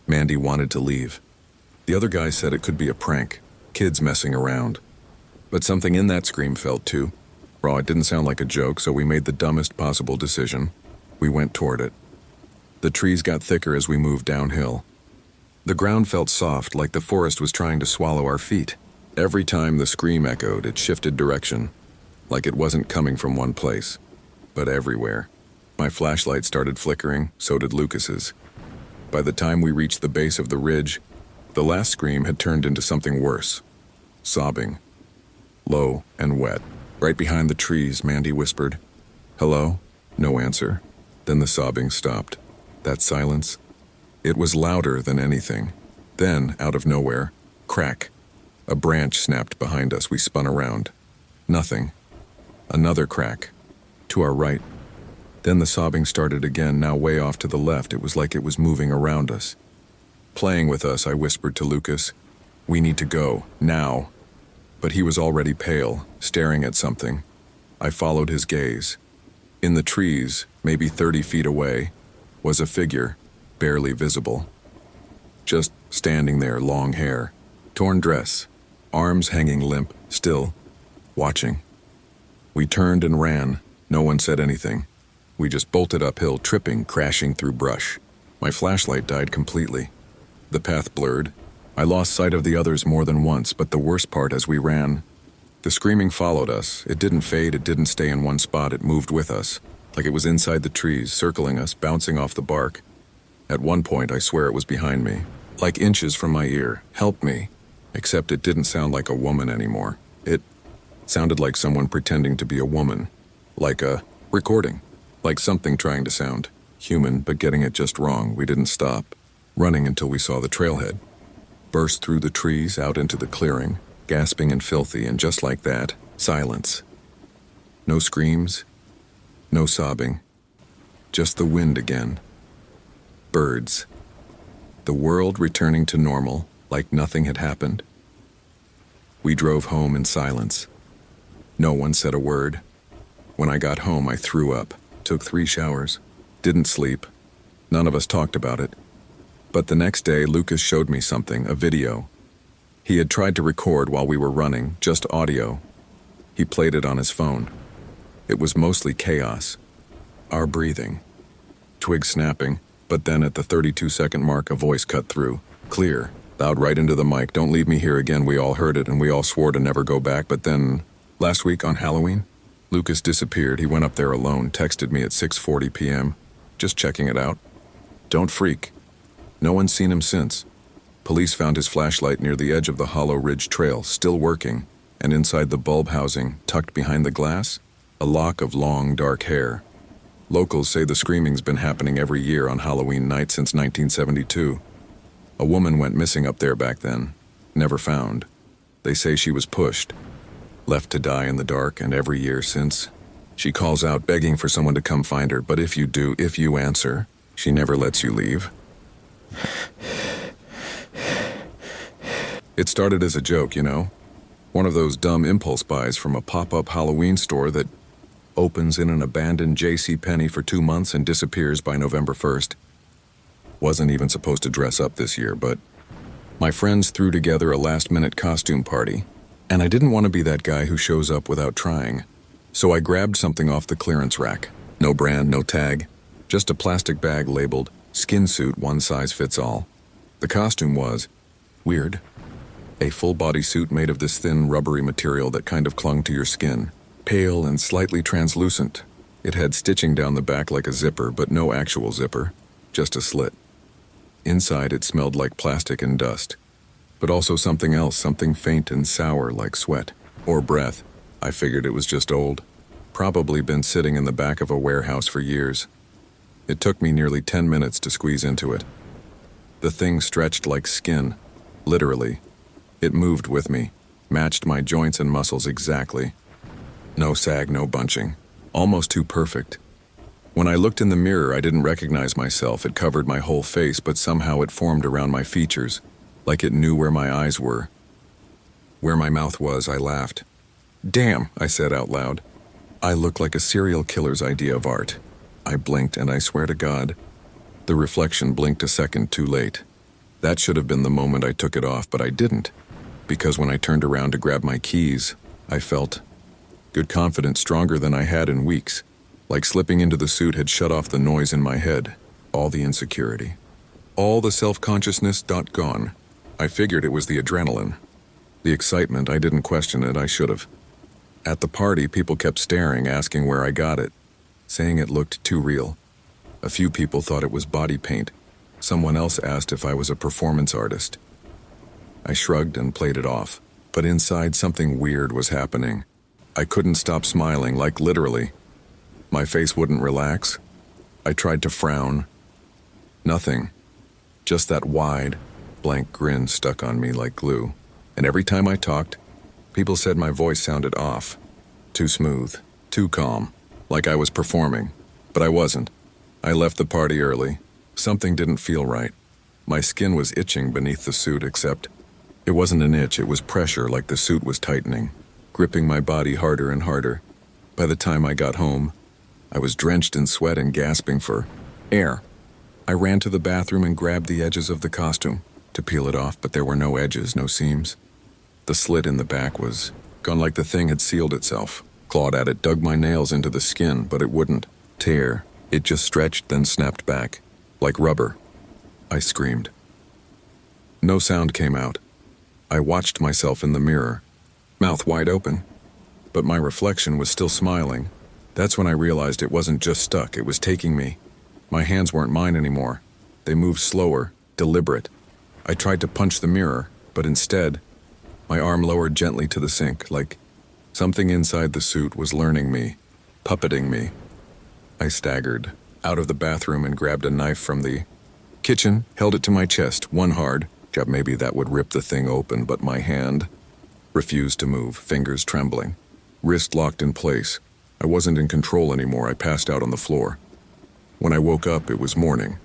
Mandy wanted to leave. The other guy said it could be a prank, kids messing around. But something in that scream felt too raw. It didn't sound like a joke, so we made the dumbest possible decision. We went toward it. The trees got thicker as we moved downhill. The ground felt soft, like the forest was trying to swallow our feet. Every time the scream echoed, it shifted direction, like it wasn't coming from one place, but everywhere. My flashlight started flickering, so did Lucas's. By the time we reached the base of the ridge, the last scream had turned into something worse. Sobbing. Low and wet. Right behind the trees, Mandy whispered, "Hello?" No answer. Then the sobbing stopped. That silence. It was louder than anything. Then, out of nowhere, crack. A branch snapped behind us. We spun around. Nothing. Another crack. To our right. Then the sobbing started again, now way off to the left. It was like it was moving around us. Playing with us, I whispered to Lucas, "We need to go, now." But he was already pale, staring at something. I followed his gaze. In the trees, maybe 30 feet away, was a figure, barely visible. just standing there, long hair, torn dress, arms hanging limp, still, watching. We turned and ran. No one said anything. We just bolted uphill, tripping, crashing through brush. My flashlight died completely. The path blurred. I lost sight of the others more than once, but the worst part as we ran, the screaming followed us. It didn't fade, it didn't stay in one spot, it moved with us, like it was inside the trees, circling us, bouncing off the bark. At one point, I swear it was behind me, like inches from my ear. Help me. Except it didn't sound like a woman anymore. It sounded like someone pretending to be a woman. Like a recording. Like something trying to sound human, but getting it just wrong. We didn't stop, running until we saw the trailhead. Burst through the trees, out into the clearing, gasping and filthy, and just like that, silence. No screams, no sobbing, just the wind again. Birds. The world returning to normal, like nothing had happened. We drove home in silence. No one said a word. When I got home, I threw up, took 3 showers, didn't sleep. None of us talked about it. But the next day, Lucas showed me something, a video. He had tried to record while we were running, just audio. He played it on his phone. It was mostly chaos. Our breathing. Twigs snapping, but then at the 32-second mark, a voice cut through. Clear, loud right into the mic. Don't leave me here again. We all heard it and we all swore to never go back. But then, last week on Halloween, Lucas disappeared. He went up there alone, texted me at 6:40 p.m. Just checking it out. Don't freak. No one's seen him since. Police found his flashlight near the edge of the Hollow Ridge Trail, still working, and inside the bulb housing, tucked behind the glass, a lock of long, dark hair. Locals say the screaming's been happening every year on Halloween night since 1972. A woman went missing up there back then, never found. They say she was pushed, left to die in the dark, and every year since. She calls out begging for someone to come find her, but if you answer, she never lets you leave. It started as a joke, you know? One of those dumb impulse buys from a pop-up Halloween store that opens in an abandoned JCPenney for 2 months and disappears by November 1st. Wasn't even supposed to dress up this year, but my friends threw together a last-minute costume party, and I didn't want to be that guy who shows up without trying. So I grabbed something off the clearance rack. No brand, no tag, just a plastic bag labeled skin suit, one size fits all. The costume was weird. A full-body suit made of this thin, rubbery material that kind of clung to your skin. Pale and slightly translucent. It had stitching down the back like a zipper, but no actual zipper, just a slit. Inside, it smelled like plastic and dust, but also something else, something faint and sour like sweat or breath. I figured it was just old. Probably been sitting in the back of a warehouse for years. It took me nearly 10 minutes to squeeze into it. The thing stretched like skin, literally. It moved with me, matched my joints and muscles exactly. No sag, no bunching. Almost too perfect. When I looked in the mirror, I didn't recognize myself. It covered my whole face, but somehow it formed around my features, like it knew where my eyes were. Where my mouth was, I laughed. Damn, I said out loud. I look like a serial killer's idea of art. I blinked, and I swear to God, the reflection blinked a second too late. That should have been the moment I took it off, but I didn't, because when I turned around to grab my keys, I felt good confidence, stronger than I had in weeks. Like slipping into the suit had shut off the noise in my head, all the insecurity. All the self-consciousness gone. I figured it was the adrenaline. The excitement, I didn't question it, I should have. At the party, people kept staring, asking where I got it, saying it looked too real. A few people thought it was body paint. Someone else asked if I was a performance artist. I shrugged and played it off, but inside something weird was happening. I couldn't stop smiling, like literally. My face wouldn't relax. I tried to frown. Nothing. Just that wide, blank grin stuck on me like glue. And every time I talked, people said my voice sounded off. Too smooth, too calm, like I was performing. But I wasn't. I left the party early. Something didn't feel right. My skin was itching beneath the suit, except it wasn't an itch, it was pressure, like the suit was tightening, gripping my body harder and harder. By the time I got home, I was drenched in sweat and gasping for air. I ran to the bathroom and grabbed the edges of the costume. to peel it off, but there were no edges, no seams. The slit in the back was gone, like the thing had sealed itself. Clawed at it, dug my nails into the skin, but it wouldn't tear. It just stretched, then snapped back, like rubber. I screamed. No sound came out. I watched myself in the mirror, mouth wide open, but my reflection was still smiling. That's when I realized it wasn't just stuck, it was taking me. My hands weren't mine anymore. They moved slower, deliberate. I tried to punch the mirror, but instead, my arm lowered gently to the sink, like something inside the suit was learning me, puppeting me. I staggered out of the bathroom and grabbed a knife from the kitchen, held it to my chest, one hard jab. Maybe that would rip the thing open, but my hand refused to move, fingers trembling, wrist locked in place. I wasn't in control anymore. I passed out on the floor. When I woke up, it was morning,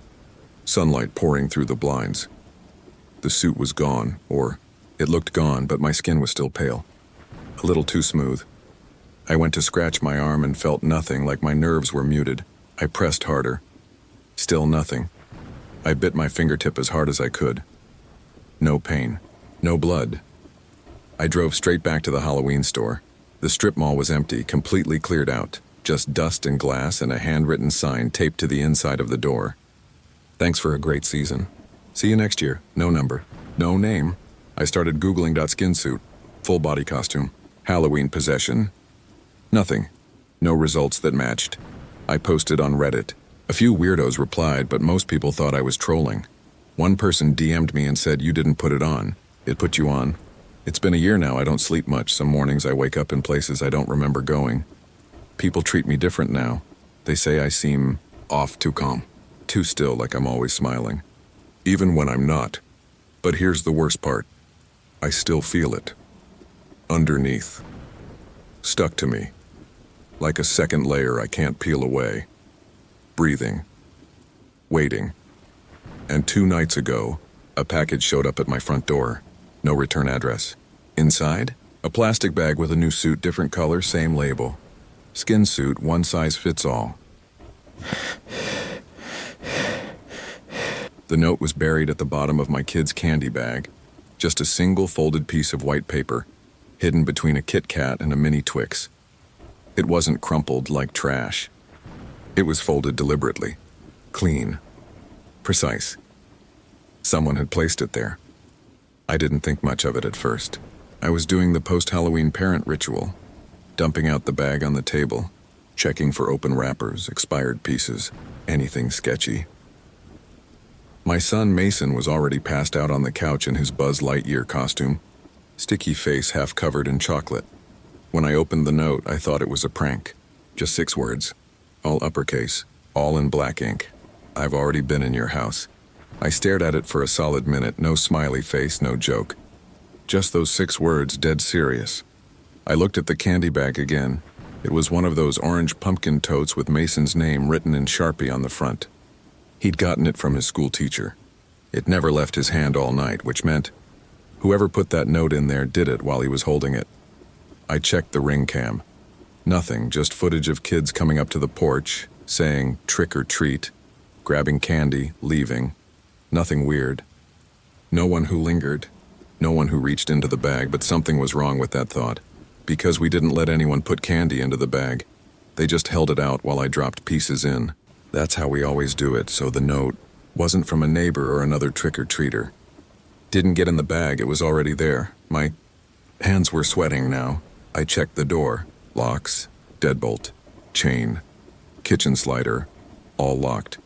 sunlight pouring through the blinds. The suit was gone, or it looked gone, but my skin was still pale, a little too smooth. I went to scratch my arm and felt nothing, like my nerves were muted. I pressed harder. Still nothing. I bit my fingertip as hard as I could. No pain. No blood. I drove straight back to the Halloween store. The strip mall was empty, completely cleared out. Just dust and glass and a handwritten sign taped to the inside of the door. Thanks for a great season. See you next year. No number. No name. I started Googling .skinsuit, full body costume, Halloween possession. Nothing. No results that matched. I posted on Reddit. A few weirdos replied, but most people thought I was trolling. One person DM'd me and said, "You didn't put it on. It put you on." It's been a year now. I don't sleep much. Some mornings I wake up in places I don't remember going. People treat me different now. They say I seem off, too calm, too still, like I'm always smiling. Even when I'm not. But here's the worst part. I still feel it. Underneath. Stuck to me. Like a second layer I can't peel away. Breathing. Waiting. And 2 nights ago, a package showed up at my front door. No return address. Inside, a plastic bag with a new suit, different color, same label. Skin suit, one size fits all. The note was buried at the bottom of my kid's candy bag. Just a single folded piece of white paper, hidden between a Kit Kat and a mini Twix. It wasn't crumpled like trash. It was folded deliberately. Clean. Precise. Someone had placed it there. I didn't think much of it at first. I was doing the post-Halloween parent ritual, dumping out the bag on the table, checking for open wrappers, expired pieces, anything sketchy. My son Mason was already passed out on the couch in his Buzz Lightyear costume, sticky face half covered in chocolate. When I opened the note, I thought it was a prank. Just 6 words, all uppercase, all in black ink. "I've already been in your house." I stared at it for a solid minute, no smiley face, no joke. Just those 6 words, dead serious. I looked at the candy bag again. It was one of those orange pumpkin totes with Mason's name written in Sharpie on the front. He'd gotten it from his school teacher. It never left his hand all night, which meant whoever put that note in there did it while he was holding it. I checked the ring cam. Nothing, just footage of kids coming up to the porch, saying trick or treat, grabbing candy, leaving. Nothing weird. No one who lingered. No one who reached into the bag, but something was wrong with that thought. Because we didn't let anyone put candy into the bag. They just held it out while I dropped pieces in. That's how we always do it, so the note wasn't from a neighbor or another trick-or-treater. Didn't get in the bag, it was already there. My hands were sweating now. I checked the door. Locks, deadbolt, chain, kitchen slider, all locked.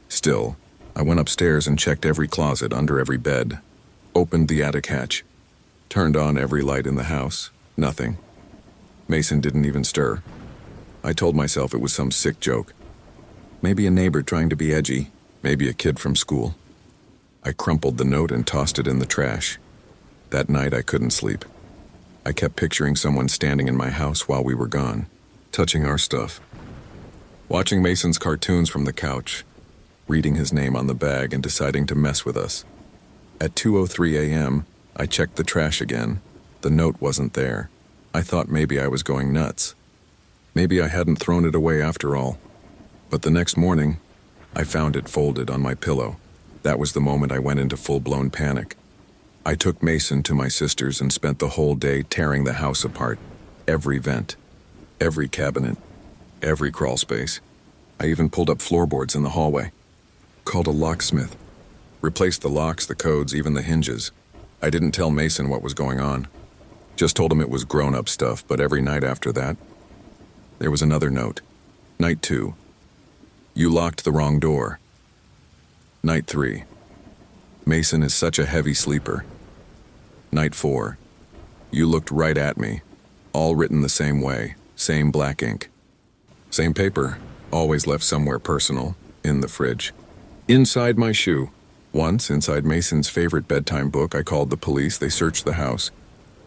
Still, I went upstairs and checked every closet, under every bed. Opened the attic hatch. Turned on every light in the house. Nothing. Mason didn't even stir. I told myself it was some sick joke. Maybe a neighbor trying to be edgy. Maybe a kid from school. I crumpled the note and tossed it in the trash. That night I couldn't sleep. I kept picturing someone standing in my house while we were gone, touching our stuff. Watching Mason's cartoons from the couch, reading his name on the bag and deciding to mess with us. At 2:03 a.m., I checked the trash again. The note wasn't there. I thought maybe I was going nuts. Maybe I hadn't thrown it away after all. But the next morning, I found it folded on my pillow. That was the moment I went into full-blown panic. I took Mason to my sister's and spent the whole day tearing the house apart. Every vent, every cabinet, every crawl space. I even pulled up floorboards in the hallway. Called a locksmith. Replaced the locks, the codes, even the hinges. I didn't tell Mason what was going on. Just told him it was grown-up stuff, but every night after that, there was another note. Night 2. You locked the wrong door. Night 3. Mason is such a heavy sleeper. Night 4. You looked right at me. All written the same way, same black ink. Same paper, always left somewhere personal, in the fridge. Inside my shoe. Once, inside Mason's favorite bedtime book, I called the police. They searched the house.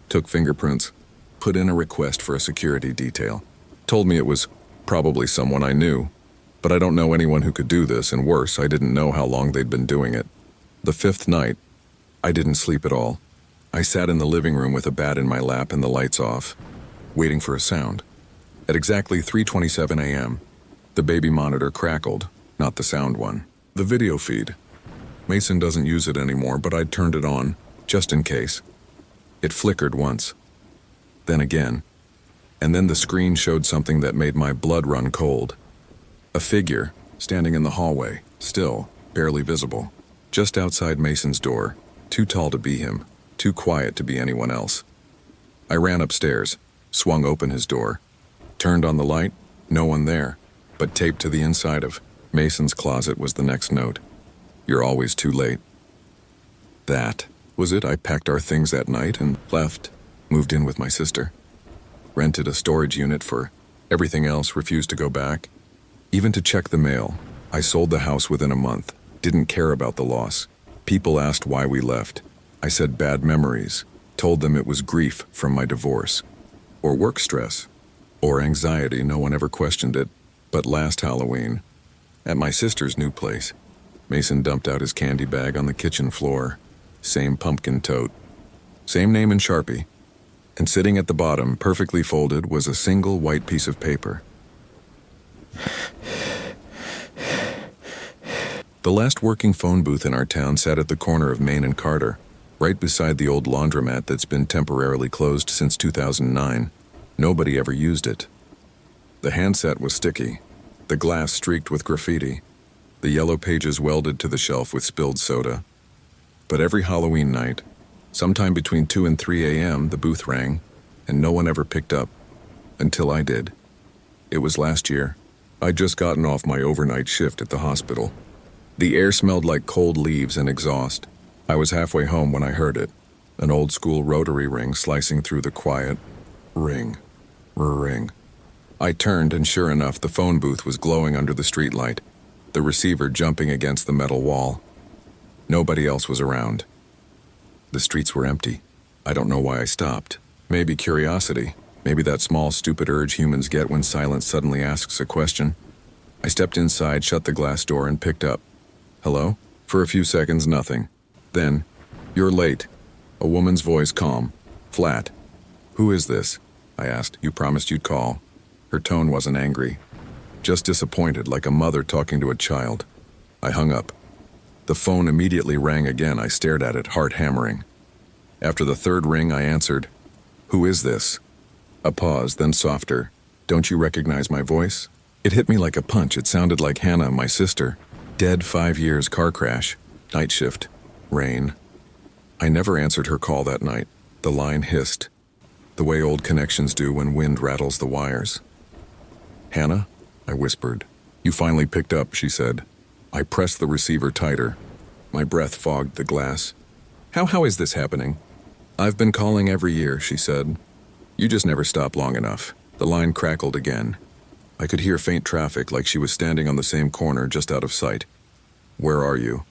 Took fingerprints. Put in a request for a security detail. Told me it was probably someone I knew. But I don't know anyone who could do this, and worse, I didn't know how long they'd been doing it. The 5th night, I didn't sleep at all. I sat in the living room with a bat in my lap and the lights off, waiting for a sound. At exactly 3:27 a.m., the baby monitor crackled, not the sound one. The video feed. Mason doesn't use it anymore, but I'd turned it on, just in case. It flickered once, then again, and then the screen showed something that made my blood run cold. A figure, standing in the hallway, still, barely visible, just outside Mason's door, too tall to be him, too quiet to be anyone else. I ran upstairs, swung open his door, turned on the light, no one there, but taped to the inside of Mason's closet was the next note. You're always too late. That was it. I packed our things that night and left, moved in with my sister. Rented a storage unit for everything else, refused to go back. Even to check the mail, I sold the house within a month, didn't care about the loss. People asked why we left. I said bad memories, told them it was grief from my divorce, or work stress, or anxiety. No one ever questioned it. But last Halloween, at my sister's new place, Mason dumped out his candy bag on the kitchen floor. Same pumpkin tote, same name in Sharpie, and sitting at the bottom, perfectly folded, was a single white piece of paper. The last working phone booth in our town sat at the corner of Main and Carter, right beside the old laundromat that's been temporarily closed since 2009. Nobody ever used it. The handset was sticky, the glass streaked with graffiti, the yellow pages welded to the shelf with spilled soda. But every Halloween night, sometime between 2 and 3 a.m., the booth rang, and no one ever picked up, until I did. It was last year. I'd just gotten off my overnight shift at the hospital. The air smelled like cold leaves and exhaust. I was halfway home when I heard it, an old-school rotary ring slicing through the quiet. Ring. Ring. I turned, and sure enough, the phone booth was glowing under the streetlight, the receiver jumping against the metal wall. Nobody else was around. The streets were empty. I don't know why I stopped. Maybe curiosity. Maybe that small, stupid urge humans get when silence suddenly asks a question. I stepped inside, shut the glass door, and picked up. Hello? For a few seconds, nothing. Then, you're late. A woman's voice, calm, flat. Who is this? I asked. You promised you'd call. Her tone wasn't angry, just disappointed, like a mother talking to a child. I hung up. The phone immediately rang again. I stared at it, heart hammering. After the 3rd ring, I answered. Who is this? A pause, then softer. Don't you recognize my voice? It hit me like a punch. It sounded like Hannah, my sister. Dead 5 years, car crash, night shift, rain. I never answered her call that night. The line hissed, the way old connections do when wind rattles the wires. Hannah? I whispered. You finally picked up, she said. I pressed the receiver tighter. My breath fogged the glass. How is this happening? I've been calling every year, she said. You just never stop long enough. The line crackled again. I could hear faint traffic, like she was standing on the same corner, just out of sight. Where are you?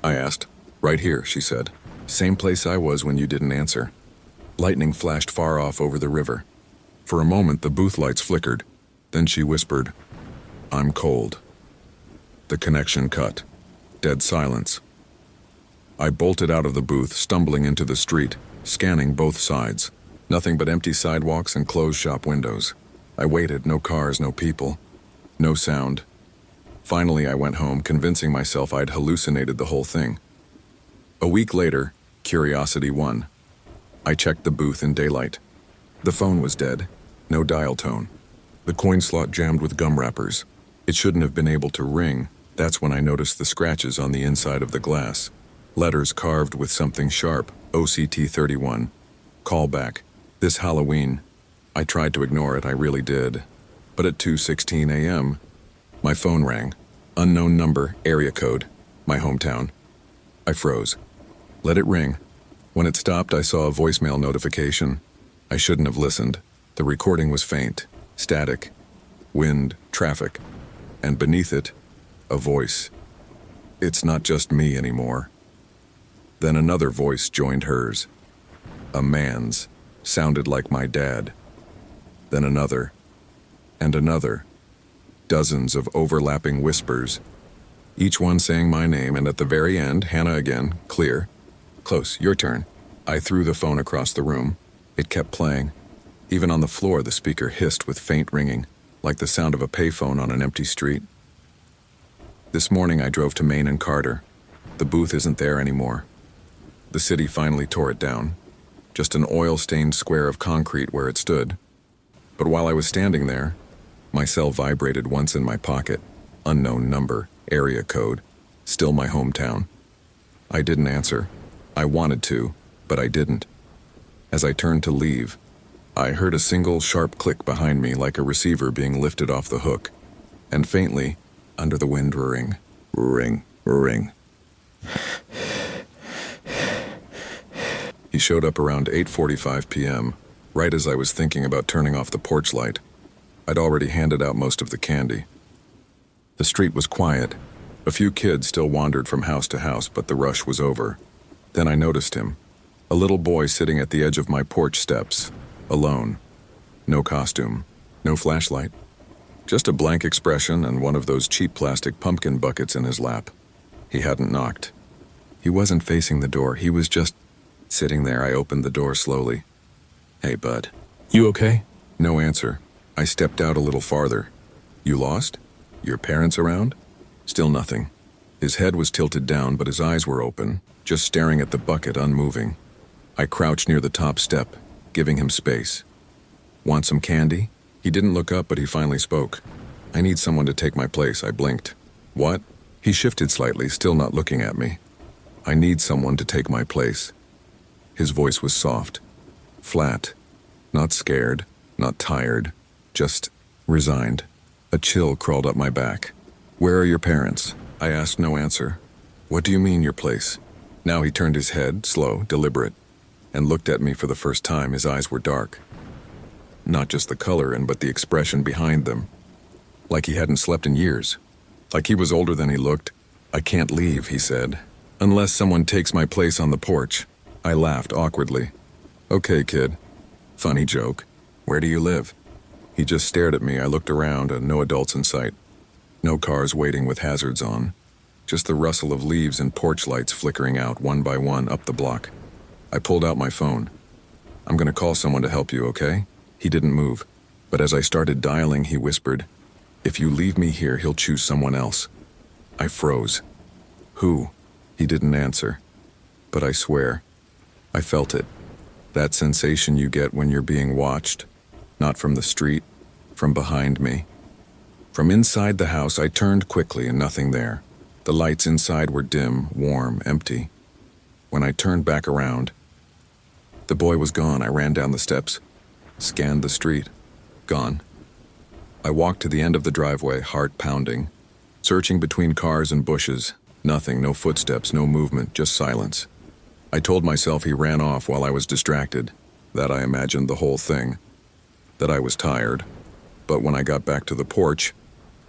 I asked. Right here, she said. Same place I was when you didn't answer. Lightning flashed far off over the river. For a moment, the booth lights flickered. Then she whispered, I'm cold. The connection cut. Dead silence. I bolted out of the booth, stumbling into the street, scanning both sides. Nothing but empty sidewalks and closed shop windows. I waited, no cars, no people, no sound. Finally, I went home, convincing myself I'd hallucinated the whole thing. A week later, curiosity won. I checked the booth in daylight. The phone was dead, no dial tone. The coin slot jammed with gum wrappers. It shouldn't have been able to ring. That's when I noticed the scratches on the inside of the glass. Letters carved with something sharp, OCT 31. Call back. This Halloween. I tried to ignore it, I really did. But at 2:16 a.m., my phone rang. Unknown number, area code, my hometown. I froze. Let it ring. When it stopped, I saw a voicemail notification. I shouldn't have listened. The recording was faint, static, wind, traffic, and beneath it, a voice. It's not just me anymore. Then another voice joined hers. A man's, sounded like my dad. Then another, and another. Dozens of overlapping whispers, each one saying my name, and at the very end, Hannah again, clear. Close, your turn. I threw the phone across the room. It kept playing. Even on the floor, the speaker hissed with faint ringing, like the sound of a payphone on an empty street. This morning I drove to Main and Carter. The booth isn't there anymore. The city finally tore it down. Just an oil-stained square of concrete where it stood. But while I was standing there, my cell vibrated once in my pocket. Unknown number, area code, still my hometown. I didn't answer. I wanted to, but I didn't. As I turned to leave, I heard a single sharp click behind me, like a receiver being lifted off the hook, and faintly, under the wind, ring, ring, ring. He showed up around 8:45 p.m., right as I was thinking about turning off the porch light. I'd already handed out most of the candy. The street was quiet. A few kids still wandered from house to house, but the rush was over. Then I noticed him. A little boy sitting at the edge of my porch steps, alone. No costume, no flashlight. Just a blank expression and one of those cheap plastic pumpkin buckets in his lap. He hadn't knocked. He wasn't facing the door, he was just sitting there. I opened the door slowly. Hey, bud. You okay? No answer. I stepped out a little farther. You lost? Your parents around? Still nothing. His head was tilted down, but his eyes were open, just staring at the bucket, unmoving. I crouched near the top step, giving him space. Want some candy? He didn't look up, but he finally spoke. I need someone to take my place. I blinked. What? He shifted slightly, still not looking at me. I need someone to take my place. His voice was soft, flat, not scared, not tired, just resigned. A chill crawled up my back. Where are your parents? I asked, no answer. What do you mean, your place? Now he turned his head, slow, deliberate, and looked at me for the first time. His eyes were dark. Not just the color, but the expression behind them. Like he hadn't slept in years. Like he was older than he looked. I can't leave, he said, unless someone takes my place on the porch. I laughed awkwardly. Okay, kid. Funny joke. Where do you live? He just stared at me. I looked around and no adults in sight. No cars waiting with hazards on. Just the rustle of leaves and porch lights flickering out one by one up the block. I pulled out my phone. I'm gonna call someone to help you, okay? He didn't move, but as I started dialing, he whispered, if you leave me here, he'll choose someone else. I froze. Who? He didn't answer. But I swear, I felt it. That sensation you get when you're being watched. Not from the street, from behind me. From inside the house, I turned quickly and nothing there. The lights inside were dim, warm, empty. When I turned back around, the boy was gone. I ran down the steps, scanned the street. Gone. I walked to the end of the driveway, heart pounding, searching between cars and bushes. Nothing, no footsteps, no movement, just silence. I told myself he ran off while I was distracted, that I imagined the whole thing, that I was tired. But when I got back to the porch,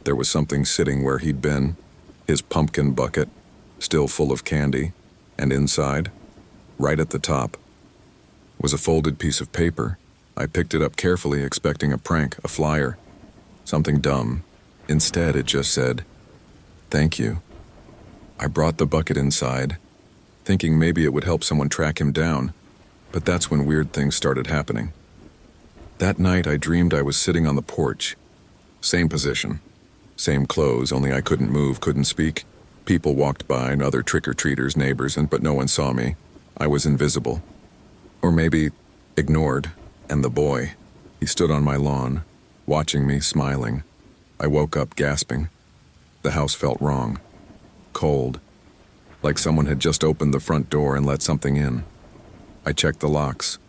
there was something sitting where he'd been, his pumpkin bucket, still full of candy, and inside, right at the top, was a folded piece of paper. I picked it up carefully, expecting a prank, a flyer, something dumb. Instead, it just said, "Thank you." I brought the bucket inside, thinking maybe it would help someone track him down, but that's when weird things started happening. That night, I dreamed I was sitting on the porch, same position, Same clothes, only I couldn't move, couldn't speak. People walked by, and other trick-or-treaters, neighbors, but no one saw me. I was invisible. Or maybe ignored. And the boy, he stood on my lawn, watching me, smiling. I woke up gasping. The house felt wrong. Cold. Like someone had just opened the front door and let something in. I checked the locks.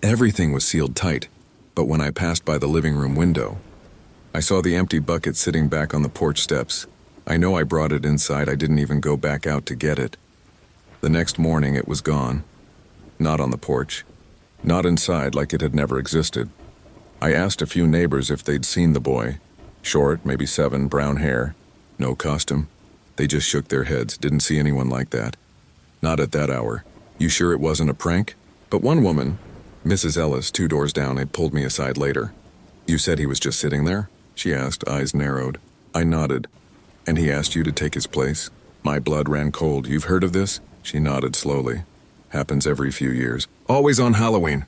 Everything was sealed tight, but when I passed by the living room window, I saw the empty bucket sitting back on the porch steps. I know I brought it inside. I didn't even go back out to get it. The next morning it was gone. Not on the porch. Not inside, like it had never existed. I asked a few neighbors if they'd seen the boy. Short, maybe 7, brown hair. No costume. They just shook their heads, didn't see anyone like that. Not at that hour. You sure it wasn't a prank? But one woman, Mrs. Ellis, 2 doors down, had pulled me aside later. You said he was just sitting there? She asked, eyes narrowed. I nodded. And he asked you to take his place? My blood ran cold. You've heard of this? She nodded slowly. Happens every few years. Always on Halloween.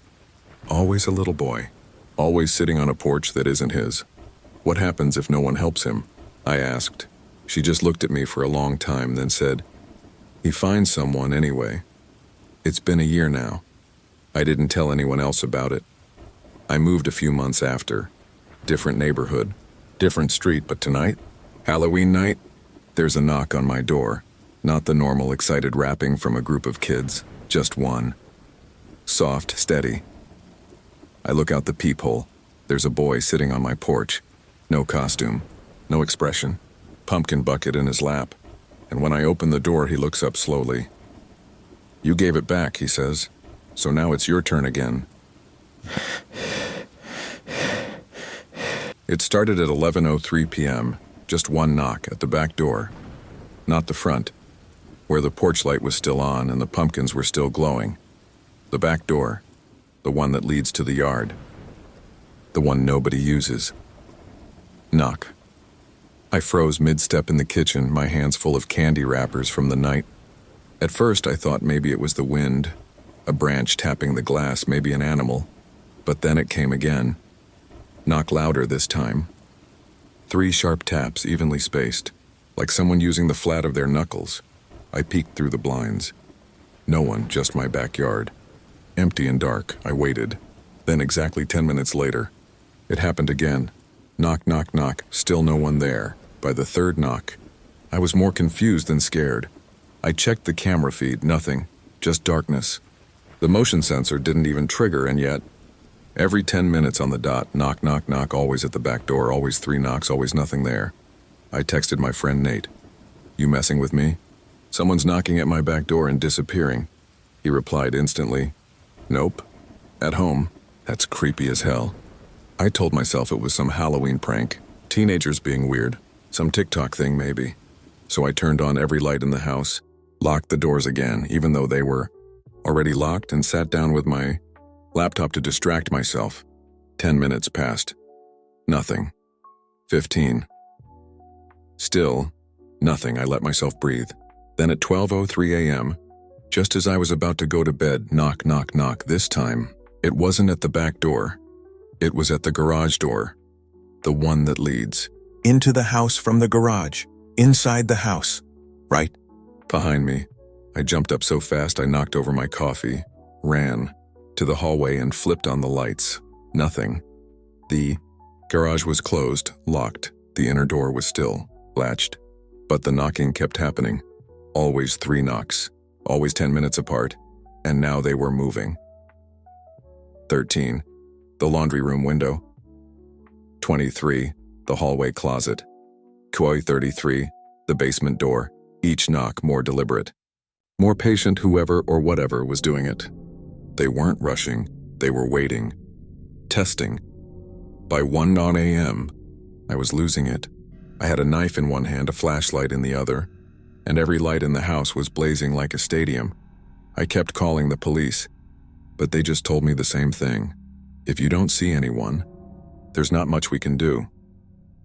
Always a little boy. Always sitting on a porch that isn't his. What happens if no one helps him? I asked. She just looked at me for a long time, then said, he finds someone anyway. It's been a year now. I didn't tell anyone else about it. I moved a few months after. Different neighborhood. Different street, but tonight? Halloween night? There's a knock on my door. Not the normal excited rapping from a group of kids. Just one. Soft, steady. I look out the peephole. There's a boy sitting on my porch. No costume. No expression. Pumpkin bucket in his lap. And when I open the door, he looks up slowly. You gave it back, he says. So now it's your turn again. It started at 11:03 p.m., just one knock at the back door. Not the front, where the porch light was still on and the pumpkins were still glowing. The back door, the one that leads to the yard. The one nobody uses. Knock. I froze mid-step in the kitchen, my hands full of candy wrappers from the night. At first I thought maybe it was the wind, a branch tapping the glass, maybe an animal. But then it came again. Knock louder this time. 3 sharp taps, evenly spaced, like someone using the flat of their knuckles. I peeked through the blinds. No one, just my backyard. Empty and dark, I waited. Then exactly 10 minutes later, it happened again. Knock, knock, knock, still no one there. By the 3rd knock, I was more confused than scared. I checked the camera feed, nothing, just darkness. The motion sensor didn't even trigger, and yet, every 10 minutes on the dot, knock, knock, knock, always at the back door, always 3 knocks, always nothing there. I texted my friend Nate. You messing with me? Someone's knocking at my back door and disappearing. He replied instantly, nope. At home. That's creepy as hell. I told myself it was some Halloween prank. Teenagers being weird. Some TikTok thing maybe. So I turned on every light in the house, locked the doors again, even though they were already locked, and sat down with my laptop to distract myself. 10 minutes passed. Nothing. 15. Still, nothing. I let myself breathe. Then at 12:03 a.m., just as I was about to go to bed, knock, knock, knock. This time, it wasn't at the back door. It was at the garage door. The one that leads into the house from the garage. Inside the house. Right behind me. I jumped up so fast I knocked over my coffee, ran to the hallway and flipped on the lights. Nothing. The garage was closed, locked. The inner door was still latched. But the knocking kept happening. Always 3 knocks. Always 10 minutes apart. And now they were moving. 13. The laundry room window. 23. The hallway closet. 33. The basement door. Each knock more deliberate. More patient, whoever or whatever was doing it. They weren't rushing. They were waiting. Testing. By 1 a.m., I was losing it. I had a knife in one hand, a flashlight in the other, and every light in the house was blazing like a stadium. I kept calling the police, but they just told me the same thing. If you don't see anyone, there's not much we can do.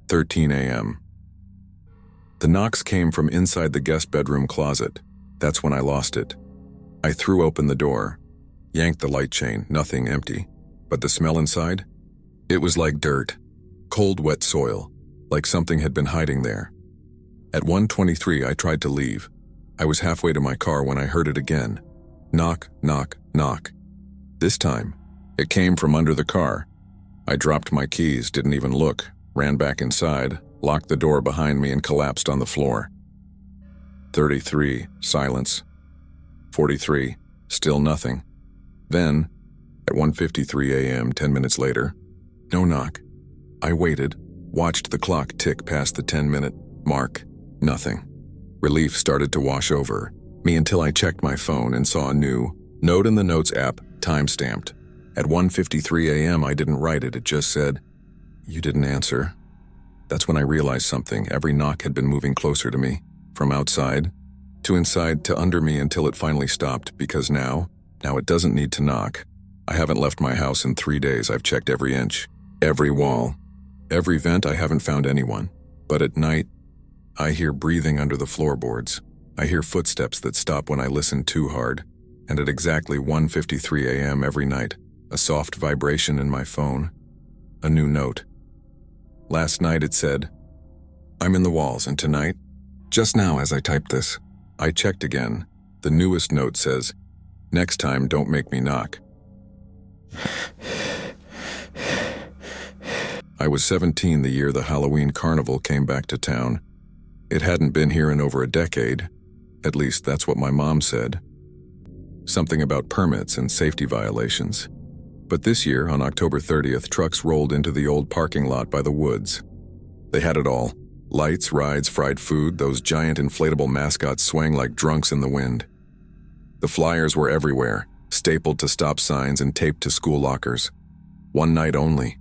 13 a.m. The knocks came from inside the guest bedroom closet. That's when I lost it. I threw open the door, yanked the light chain, nothing, empty. But the smell inside? It was like dirt. Cold, wet soil. like something had been hiding there. At 1:23, I tried to leave. I was halfway to my car when I heard it again. Knock, knock, knock. This time, it came from under the car. I dropped my keys, didn't even look, ran back inside, locked the door behind me and collapsed on the floor. 33, silence. 43, still nothing. Then, at 1:53 a.m., 10 minutes later, no knock. I waited, watched the clock tick past the 10-minute mark. Nothing. Relief started to wash over me until I checked my phone and saw a new note in the Notes app, time-stamped. At 1:53 a.m., I didn't write it, it just said, "You didn't answer." That's when I realized something. Every knock had been moving closer to me, from outside to inside to under me until it finally stopped, because now it doesn't need to knock. I haven't left my house in 3 days. I've checked every inch, every wall, every vent. I haven't found anyone. But at night, I hear breathing under the floorboards. I hear footsteps that stop when I listen too hard. And at exactly 1:53 a.m. every night, a soft vibration in my phone. A new note. Last night it said, "I'm in the walls," and tonight, just now as I typed this, I checked again. The newest note says, "Next time, don't make me knock." I was 17 the year the Halloween carnival came back to town. It hadn't been here in over a decade. At least that's what my mom said. Something about permits and safety violations. But this year, on October 30th, trucks rolled into the old parking lot by the woods. They had it all. Lights, rides, fried food, those giant inflatable mascots swaying like drunks in the wind. The flyers were everywhere, stapled to stop signs and taped to school lockers. One night only.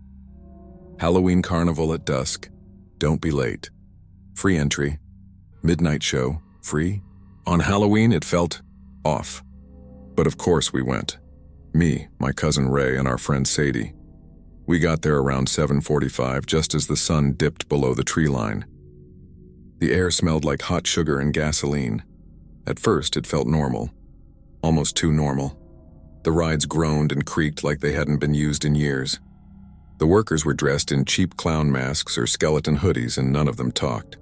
Halloween carnival at dusk. Don't be late. Free entry. Midnight show. Free. On Halloween, it felt off. But of course we went. Me, my cousin Ray, and our friend Sadie. We got there around 7:45, just as the sun dipped below the tree line. The air smelled like hot sugar and gasoline. At first, it felt normal. Almost too normal. The rides groaned and creaked like they hadn't been used in years. The workers were dressed in cheap clown masks or skeleton hoodies, and none of them talked.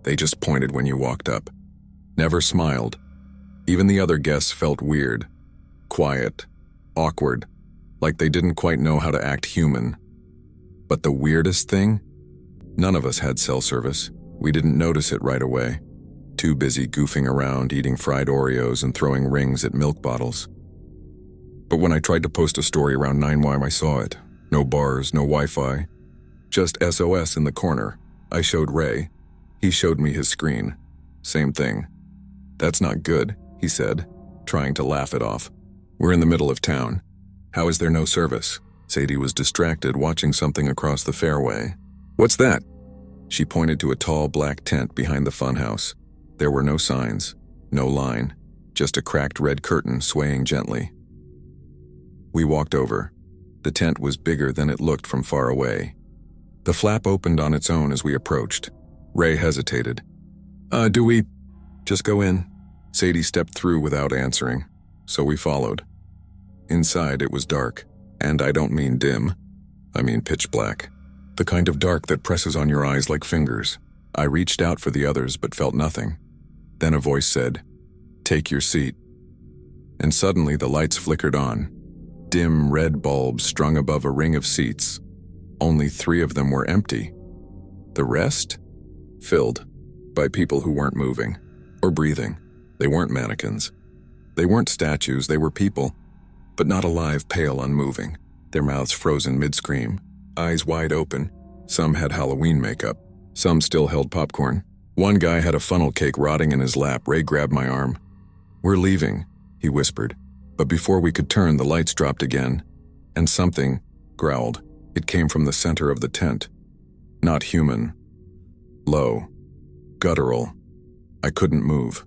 They just pointed when you walked up. Never smiled. Even the other guests felt weird. Quiet. Awkward. Like they didn't quite know how to act human. But the weirdest thing? None of us had cell service. We didn't notice it right away. Too busy goofing around, eating fried Oreos and throwing rings at milk bottles. But when I tried to post a story around 9 a.m, I saw it. No bars, no Wi-Fi. Just SOS in the corner. I showed Ray. He showed me his screen. Same thing. "That's not good," he said, trying to laugh it off. "We're in the middle of town. How is there no service?" Sadie was distracted, watching something across the fairway. "What's that?" She pointed to a tall black tent behind the funhouse. There were no signs, no line, just a cracked red curtain swaying gently. We walked over. The tent was bigger than it looked from far away. The flap opened on its own as we approached. Ray hesitated. Do we just go in?" Sadie stepped through without answering, so we followed. Inside it was dark, and I don't mean dim. I mean pitch black. The kind of dark that presses on your eyes like fingers. I reached out for the others but felt nothing. Then a voice said, "Take your seat." And suddenly the lights flickered on. Dim red bulbs strung above a ring of seats. Only 3 of them were empty. The rest? Filled by people who weren't moving or breathing. They weren't mannequins. They weren't statues, they were people. But not alive, pale, unmoving. Their mouths frozen mid-scream, eyes wide open. Some had Halloween makeup. Some still held popcorn. One guy had a funnel cake rotting in his lap. Ray grabbed my arm. "We're leaving," he whispered. But before we could turn, the lights dropped again, and something growled. It came from the center of the tent. Not human. Low. Guttural. I couldn't move.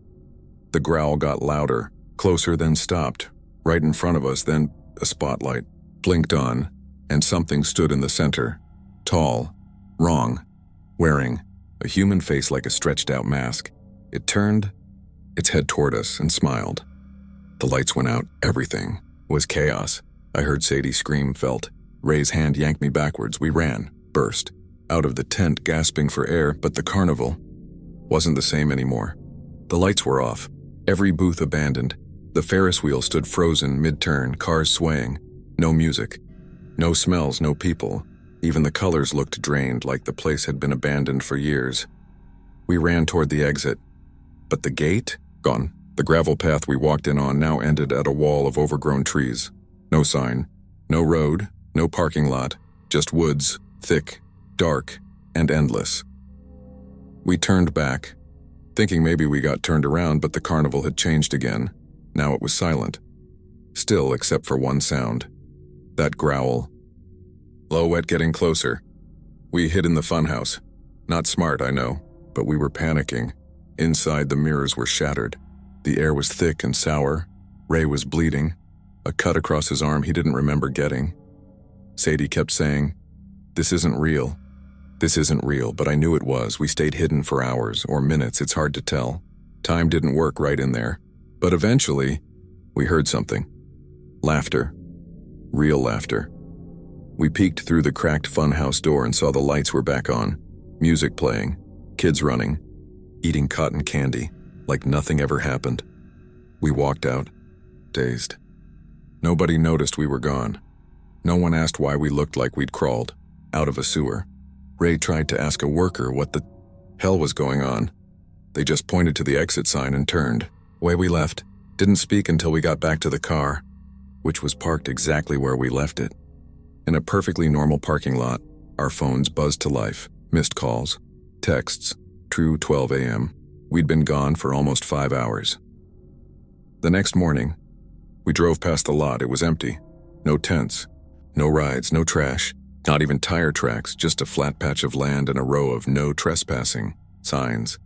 The growl got louder, closer, then stopped. Right in front of us, then a spotlight blinked on, and something stood in the center. Tall. Wrong. Wearing a human face like a stretched-out mask. It turned its head toward us and smiled. The lights went out. Everything was chaos. I heard Sadie scream, felt Ray's hand yank me backwards. We ran, burst. out of the tent gasping for air, but the carnival wasn't the same anymore. The lights were off, every booth abandoned. The Ferris wheel stood frozen mid-turn, cars swaying. No music, no smells, no people. Even the colors looked drained, like the place had been abandoned for years. We ran toward the exit, but the gate? Gone. The gravel path we walked in on now ended at a wall of overgrown trees. No sign, no road, no parking lot, just woods, thick, dark, and endless. We turned back, thinking maybe we got turned around, but the carnival had changed again. Now it was silent. Still, except for one sound. That growl. Low-wet getting closer. We hid in the funhouse. Not smart, I know, but we were panicking. Inside, the mirrors were shattered. The air was thick and sour. Ray was bleeding. A cut across his arm he didn't remember getting. Sadie kept saying, "This isn't real. This isn't real," but I knew it was. We stayed hidden for hours or minutes, it's hard to tell. Time didn't work right in there. But eventually, we heard something. Laughter. Real laughter. We peeked through the cracked funhouse door and saw the lights were back on. Music playing. Kids running. Eating cotton candy. Like nothing ever happened. We walked out, dazed. Nobody noticed we were gone. No one asked why we looked like we'd crawled out of a sewer. Ray tried to ask a worker what the hell was going on. They just pointed to the exit sign and turned. Away we left. Didn't speak until we got back to the car, which was parked exactly where we left it. In a perfectly normal parking lot, our phones buzzed to life. Missed calls, texts, true 12 a.m. We'd been gone for almost 5 hours. The next morning, we drove past the lot. It was empty. No tents, no rides, no trash, not even tire tracks, just a flat patch of land and a row of no trespassing signs,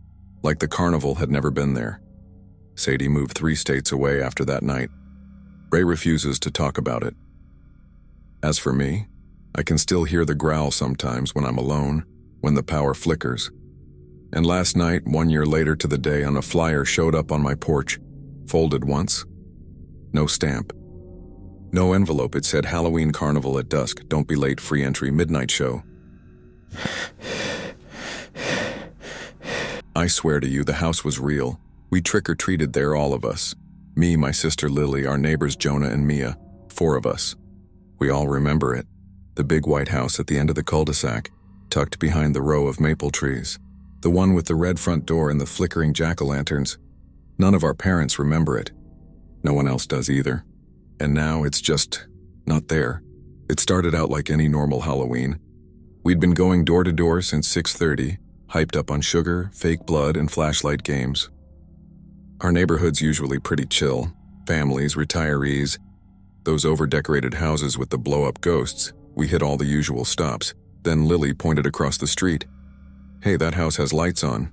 like the carnival had never been there. Sadie moved 3 states away after that night. Ray refuses to talk about it. As for me, I can still hear the growl sometimes when I'm alone, when the power flickers. And last night, 1 year later to the day, on a flyer showed up on my porch, folded once. No stamp. No envelope. It said Halloween Carnival at dusk. Don't be late. Free entry. Midnight show. I swear to you, the house was real. We trick-or-treated there, all of us. Me, my sister Lily, our neighbors Jonah and Mia. 4 of us. We all remember it. The big white house at the end of the cul-de-sac, tucked behind the row of maple trees. The one with the red front door and the flickering jack-o'-lanterns. None of our parents remember it. No one else does either. And now it's just not there. It started out like any normal Halloween. We'd been going door to door since 6:30, hyped up on sugar, fake blood, and flashlight games. Our neighborhood's usually pretty chill. Families, retirees, those over-decorated houses with the blow-up ghosts. We hit all the usual stops. Then Lily pointed across the street. "Hey, that house has lights on.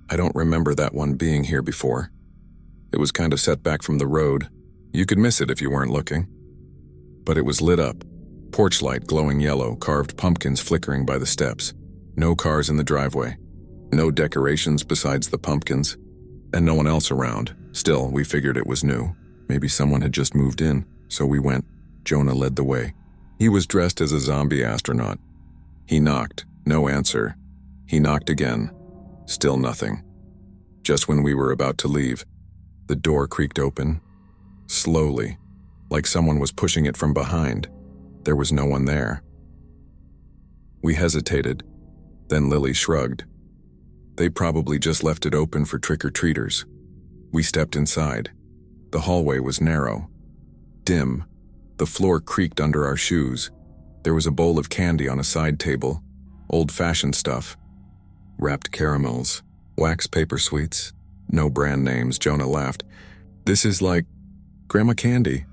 I don't remember that one being here before." It was kind of set back from the road. You could miss it if you weren't looking. But it was lit up. Porch light glowing yellow, carved pumpkins flickering by the steps. No cars in the driveway. No decorations besides the pumpkins. And no one else around. Still, we figured it was new. Maybe someone had just moved in, so we went. Jonah led the way. He was dressed as a zombie astronaut. He knocked. No answer. He knocked again. Still nothing. Just when we were about to leave, the door creaked open. Slowly, like someone was pushing it from behind. There was no one there. We hesitated. Then Lily shrugged. They probably just left it open for trick-or-treaters. We stepped inside. The hallway was narrow, dim. The floor creaked under our shoes. There was a bowl of candy on a side table. Old-fashioned stuff. Wrapped caramels. Wax paper sweets. No brand names. Jonah laughed. "This is like Grandma candy."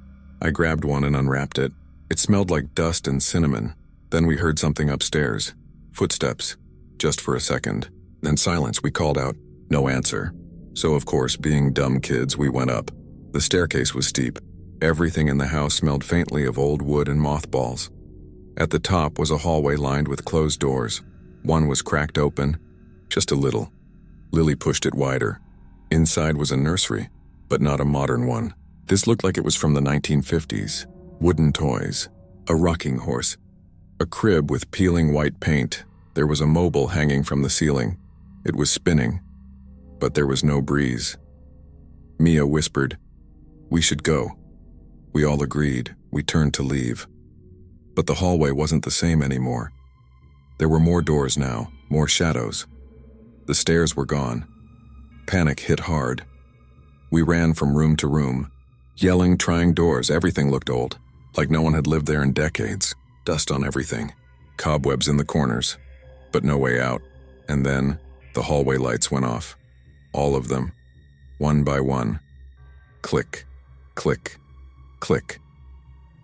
I grabbed one and unwrapped it. It smelled like dust and cinnamon. Then we heard something upstairs. Footsteps. Just for a second. Then silence. We called out. No answer. So of course, being dumb kids, we went up. The staircase was steep. Everything in the house smelled faintly of old wood and mothballs. At the top was a hallway lined with closed doors. One was cracked open, just a little. Lily pushed it wider. Inside was a nursery, but not a modern one. This looked like it was from the 1950s. Wooden toys, a rocking horse, a crib with peeling white paint. There was a mobile hanging from the ceiling. It was spinning, but there was no breeze. Mia whispered, "We should go." We all agreed. We turned to leave. But the hallway wasn't the same anymore. There were more doors now, more shadows. The stairs were gone. Panic hit hard. We ran from room to room, yelling, trying doors. Everything looked old, like no one had lived there in decades. Dust on everything, cobwebs in the corners, but no way out. And then the hallway lights went off. All of them, one by one. Click, click, click,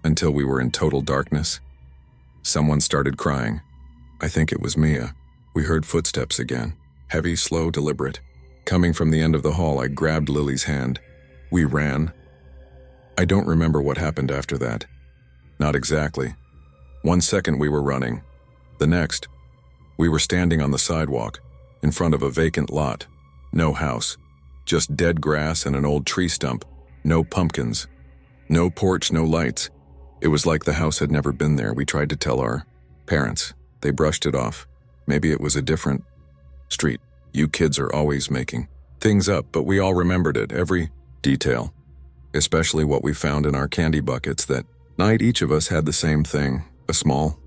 until we were in total darkness. Someone started crying. I think it was Mia. We heard footsteps again, heavy, slow, deliberate. Coming from the end of the hall, I grabbed Lily's hand. We ran. I don't remember what happened after that. Not exactly. 1 second we were running. The next, we were standing on the sidewalk, in front of a vacant lot. No house, just dead grass and an old tree stump. No pumpkins. No porch, no lights. It was like the house had never been there. We tried to tell our parents. They brushed it off. Maybe it was a different street. You kids are always making things up, but we all remembered it, every detail. Especially what we found in our candy buckets that night. Each of us had the same thing, a small,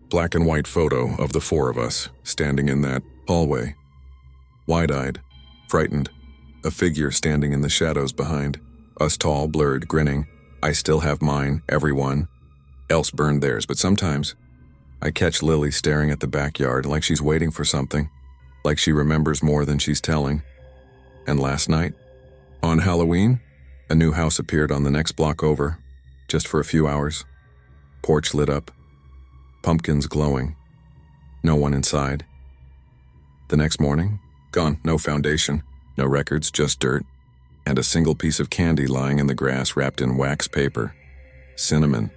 black and white photo of the four of us standing in that hallway. Wide-eyed, frightened, a figure standing in the shadows behind. Us tall, blurred, grinning. I still have mine, everyone else burned theirs, but sometimes I catch Lily staring at the backyard like she's waiting for something, like she remembers more than she's telling. And last night, on Halloween, a new house appeared on the next block over, just for a few hours. Porch lit up, pumpkins glowing, no one inside. The next morning, gone, no foundation, no records, just dirt, and a single piece of candy lying in the grass wrapped in wax paper. Cinnamon.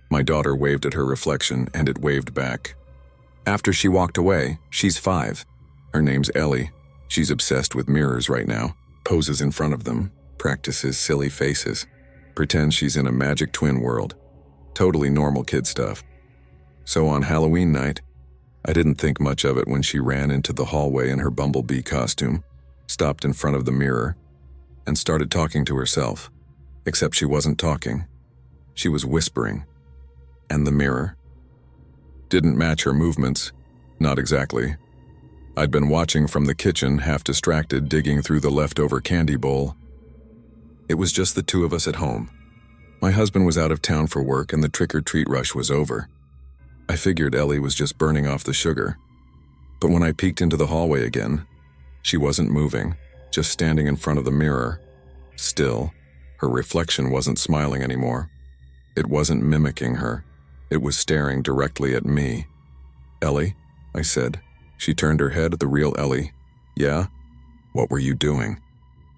My daughter waved at her reflection, and it waved back. After she walked away, she's 5. Her name's Ellie. She's obsessed with mirrors right now. Poses in front of them, practices silly faces, pretends she's in a magic twin world. Totally normal kid stuff. So on Halloween night, I didn't think much of it when she ran into the hallway in her bumblebee costume, stopped in front of the mirror, and started talking to herself. Except she wasn't talking. She was whispering. And the mirror didn't match her movements. Not exactly. I'd been watching from the kitchen, half distracted, digging through the leftover candy bowl. It was just the two of us at home. My husband was out of town for work and the trick-or-treat rush was over. I figured Ellie was just burning off the sugar. But when I peeked into the hallway again, she wasn't moving, just standing in front of the mirror. Still, her reflection wasn't smiling anymore. It wasn't mimicking her. It was staring directly at me. "Ellie?" I said. She turned her head at the real Ellie. "Yeah? What were you doing?"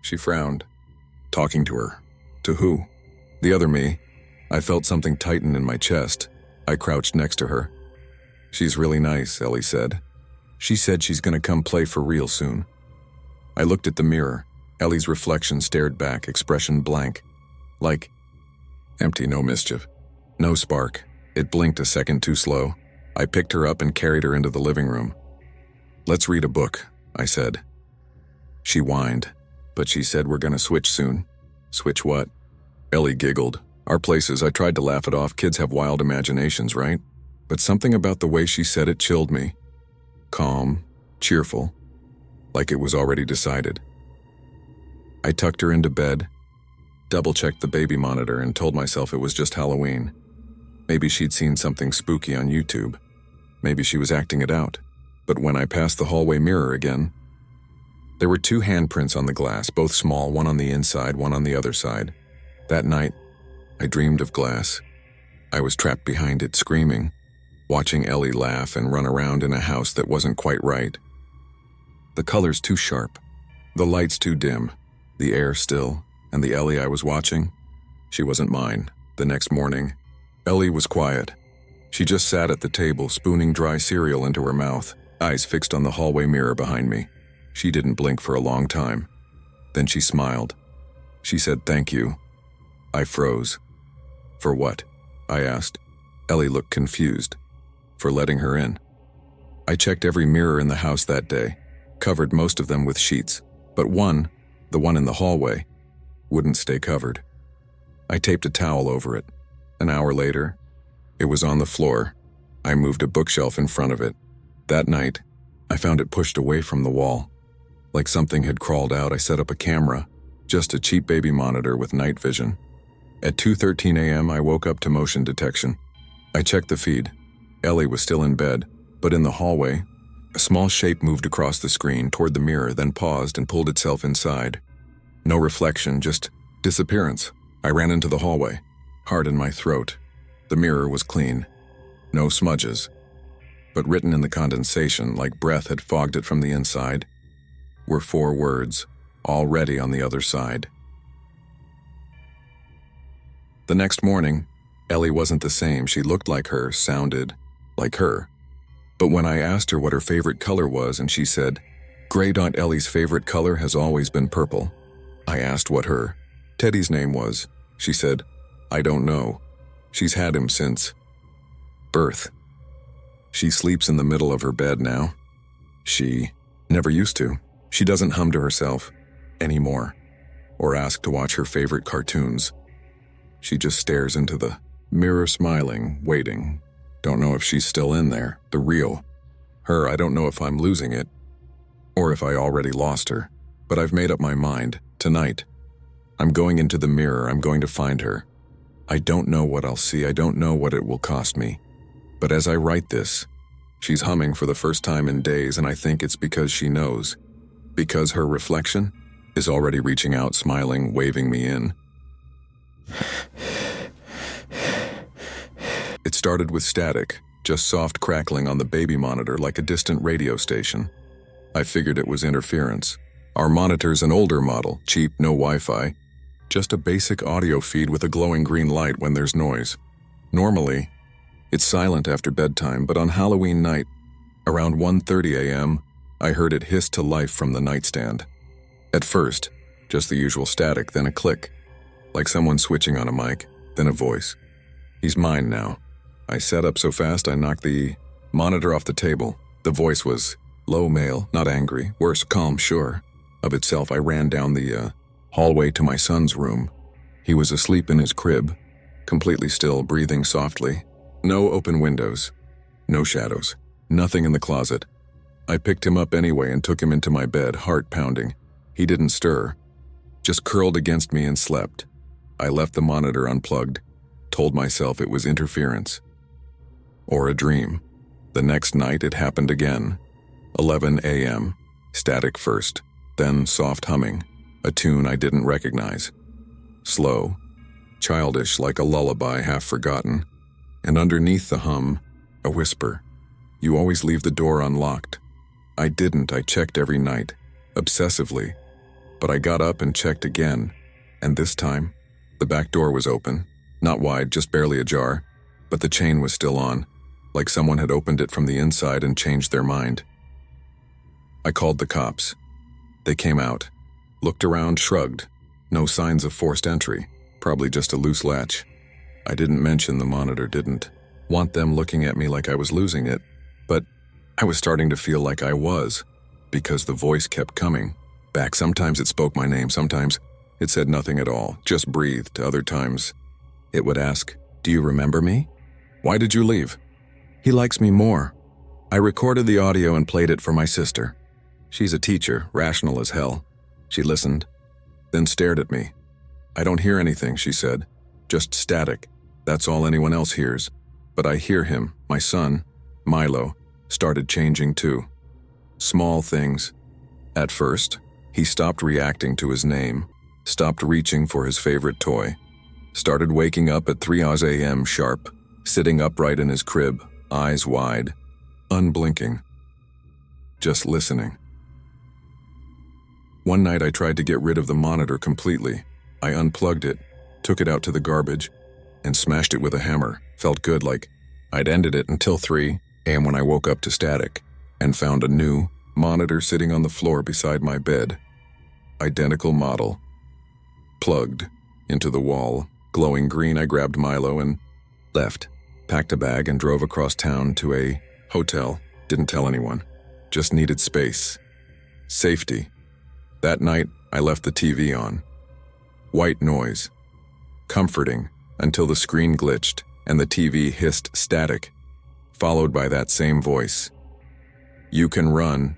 She frowned. "Talking to her." "To who?" "The other me." I felt something tighten in my chest. I crouched next to her. "She's really nice," Ellie said. "She said she's gonna come play for real soon." I looked at the mirror. Ellie's reflection stared back, expression blank. Like empty, no mischief. No spark. It blinked a second too slow. I picked her up and carried her into the living room. "Let's read a book," I said. She whined, but she said we're gonna switch soon. "Switch what?" Ellie giggled. "Our places." I tried to laugh it off. Kids have wild imaginations, right? But something about the way she said it chilled me. Calm, cheerful, like it was already decided. I tucked her into bed, double-checked the baby monitor, and told myself it was just Halloween. Maybe she'd seen something spooky on YouTube. Maybe she was acting it out. But when I passed the hallway mirror again, there were 2 handprints on the glass, both small, one on the inside, one on the other side. That night, I dreamed of glass. I was trapped behind it, screaming, watching Ellie laugh and run around in a house that wasn't quite right. The colors too sharp, the lights too dim, the air still, and the Ellie I was watching, she wasn't mine. The next morning, Ellie was quiet. She just sat at the table, spooning dry cereal into her mouth, eyes fixed on the hallway mirror behind me. She didn't blink for a long time. Then she smiled. She said, "Thank you." I froze. "For what?" I asked. Ellie looked confused. For letting her in. I checked every mirror in the house that day, covered most of them with sheets, but one, the one in the hallway, wouldn't stay covered. I taped a towel over it. An hour later, it was on the floor. I moved a bookshelf in front of it. That night, I found it pushed away from the wall. Like something had crawled out, I set up a camera, just a cheap baby monitor with night vision. At 2:13 a.m., I woke up to motion detection. I checked the feed. Ellie was still in bed, but in the hallway, a small shape moved across the screen toward the mirror, then paused and pulled itself inside. No reflection, just disappearance. I ran into the hallway, heart in my throat. The mirror was clean. No smudges. But written in the condensation, like breath had fogged it from the inside, were 4 words, already on the other side. The next morning, Ellie wasn't the same. She looked like her, sounded like her. But when I asked her what her favorite color was and she said, "Gray. Ellie's favorite color has always been purple." I asked what her Teddy's name was. She said, "I don't know. She's had him since birth. She sleeps in the middle of her bed now. She never used to. She doesn't hum to herself anymore or ask to watch her favorite cartoons. She just stares into the mirror smiling, waiting. Don't know if she's still in there, the real her. I don't know if I'm losing it or if I already lost her, but I've made up my mind. Tonight, I'm going into the mirror. I'm going to find her. I don't know what I'll see. I don't know what it will cost me. But as I write this, she's humming for the first time in days, and I think it's because she knows. Because her reflection is already reaching out, smiling, waving me in. It started with static, just soft crackling on the baby monitor like a distant radio station. I figured it was interference. Our monitor's an older model, cheap, no Wi-Fi. Just a basic audio feed with a glowing green light when there's noise. Normally, it's silent after bedtime, but on Halloween night, around 1:30 a.m., I heard it hiss to life from the nightstand. At first, just the usual static, then a click, like someone switching on a mic, then a voice. He's mine now. I sat up so fast I knocked the monitor off the table. The voice was low, male, not angry, worse, calm, sure of itself. I ran down the hallway to my son's room. He was asleep in his crib, completely still, breathing softly. No open windows, no shadows, nothing in the closet. I picked him up anyway and took him into my bed, heart pounding. He didn't stir, just curled against me and slept. I left the monitor unplugged, told myself it was interference. Or a dream. The next night it happened again. 11 a.m., static first, then soft humming, a tune I didn't recognize. Slow, childish like a lullaby half forgotten, and underneath the hum, a whisper. You always leave the door unlocked. I didn't. I checked every night, obsessively. But I got up and checked again, and this time, the back door was open, not wide, just barely ajar, but the chain was still on, like someone had opened it from the inside and changed their mind. I called the cops. They came out, looked around, shrugged. No signs of forced entry, probably just a loose latch. I didn't mention the monitor didn't want them looking at me like I was losing it, but I was starting to feel like I was, because the voice kept coming back. Sometimes it spoke my name, sometimes it said nothing at all, just breathed. Other times, it would ask, "Do you remember me? Why did you leave?" "He likes me more." I recorded the audio and played it for my sister. She's a teacher, rational as hell. She listened, then stared at me. "I don't hear anything," she said. "Just static. That's all anyone else hears. But I hear him, my son, Milo, started changing too. Small things. At first, he stopped reacting to his name, stopped reaching for his favorite toy, started waking up at 3 a.m. sharp, sitting upright in his crib, eyes wide, unblinking, just listening. One night I tried to get rid of the monitor completely. I unplugged it, took it out to the garbage, and smashed it with a hammer. Felt good, like I'd ended it until 3 a.m. when I woke up to static and found a new monitor sitting on the floor beside my bed. Identical model. Plugged into the wall, glowing green. I grabbed Milo and left. Packed a bag and drove across town to a hotel. Didn't tell anyone. Just needed space. Safety. That night, I left the TV on. White noise. Comforting until the screen glitched and the TV hissed static, followed by that same voice. "You can run."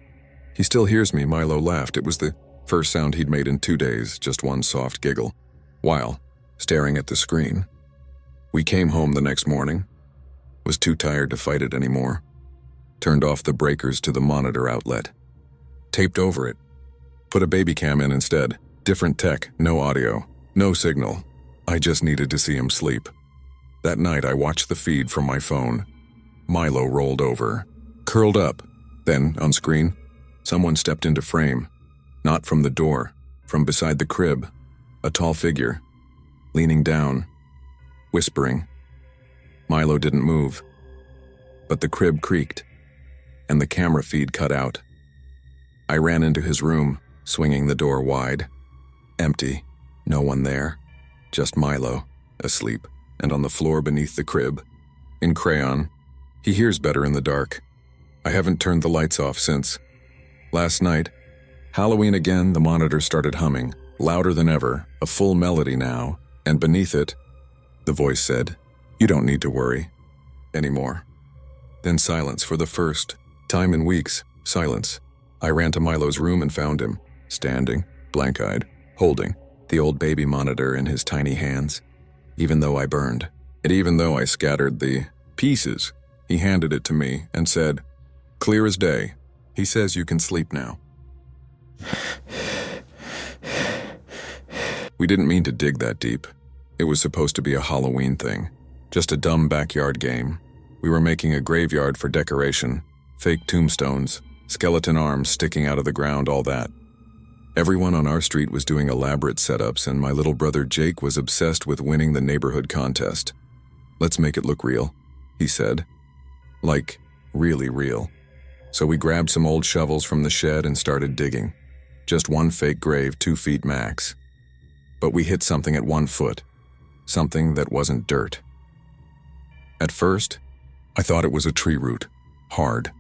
"He still hears me," Milo laughed. It was the first sound he'd made in 2 days, just one soft giggle, while staring at the screen. We came home the next morning. Was too tired to fight it anymore. Turned off the breakers to the monitor outlet. Taped over it. Put a baby cam in instead. Different tech, no audio, no signal. I just needed to see him sleep. That night I watched the feed from my phone. Milo rolled over, curled up. Then, on screen, someone stepped into frame. Not from the door, from beside the crib. A tall figure, leaning down, whispering. Milo didn't move, but the crib creaked, and the camera feed cut out. I ran into his room, swinging the door wide. Empty, no one there, just Milo, asleep, and on the floor beneath the crib. In crayon, he hears better in the dark. I haven't turned the lights off since. Last night, Halloween again, the monitor started humming, louder than ever, a full melody now, and beneath it, the voice said, "You don't need to worry anymore." Then silence for the first time in weeks, silence. I ran to Milo's room and found him, standing, blank-eyed, holding the old baby monitor in his tiny hands. Even though I burned, and even though I scattered the pieces, he handed it to me and said, "Clear as day. He says you can sleep now." We didn't mean to dig that deep. It was supposed to be a Halloween thing, just a dumb backyard game. We were making a graveyard for decoration, fake tombstones, skeleton arms sticking out of the ground, all that. Everyone on our street was doing elaborate setups, and my little brother Jake was obsessed with winning the neighborhood contest. "Let's make it look real," he said. Like, really real. So we grabbed some old shovels from the shed and started digging. Just one fake grave, 2 feet max. But we hit something at 1 foot. Something that wasn't dirt. At first, I thought it was a tree root. Hard.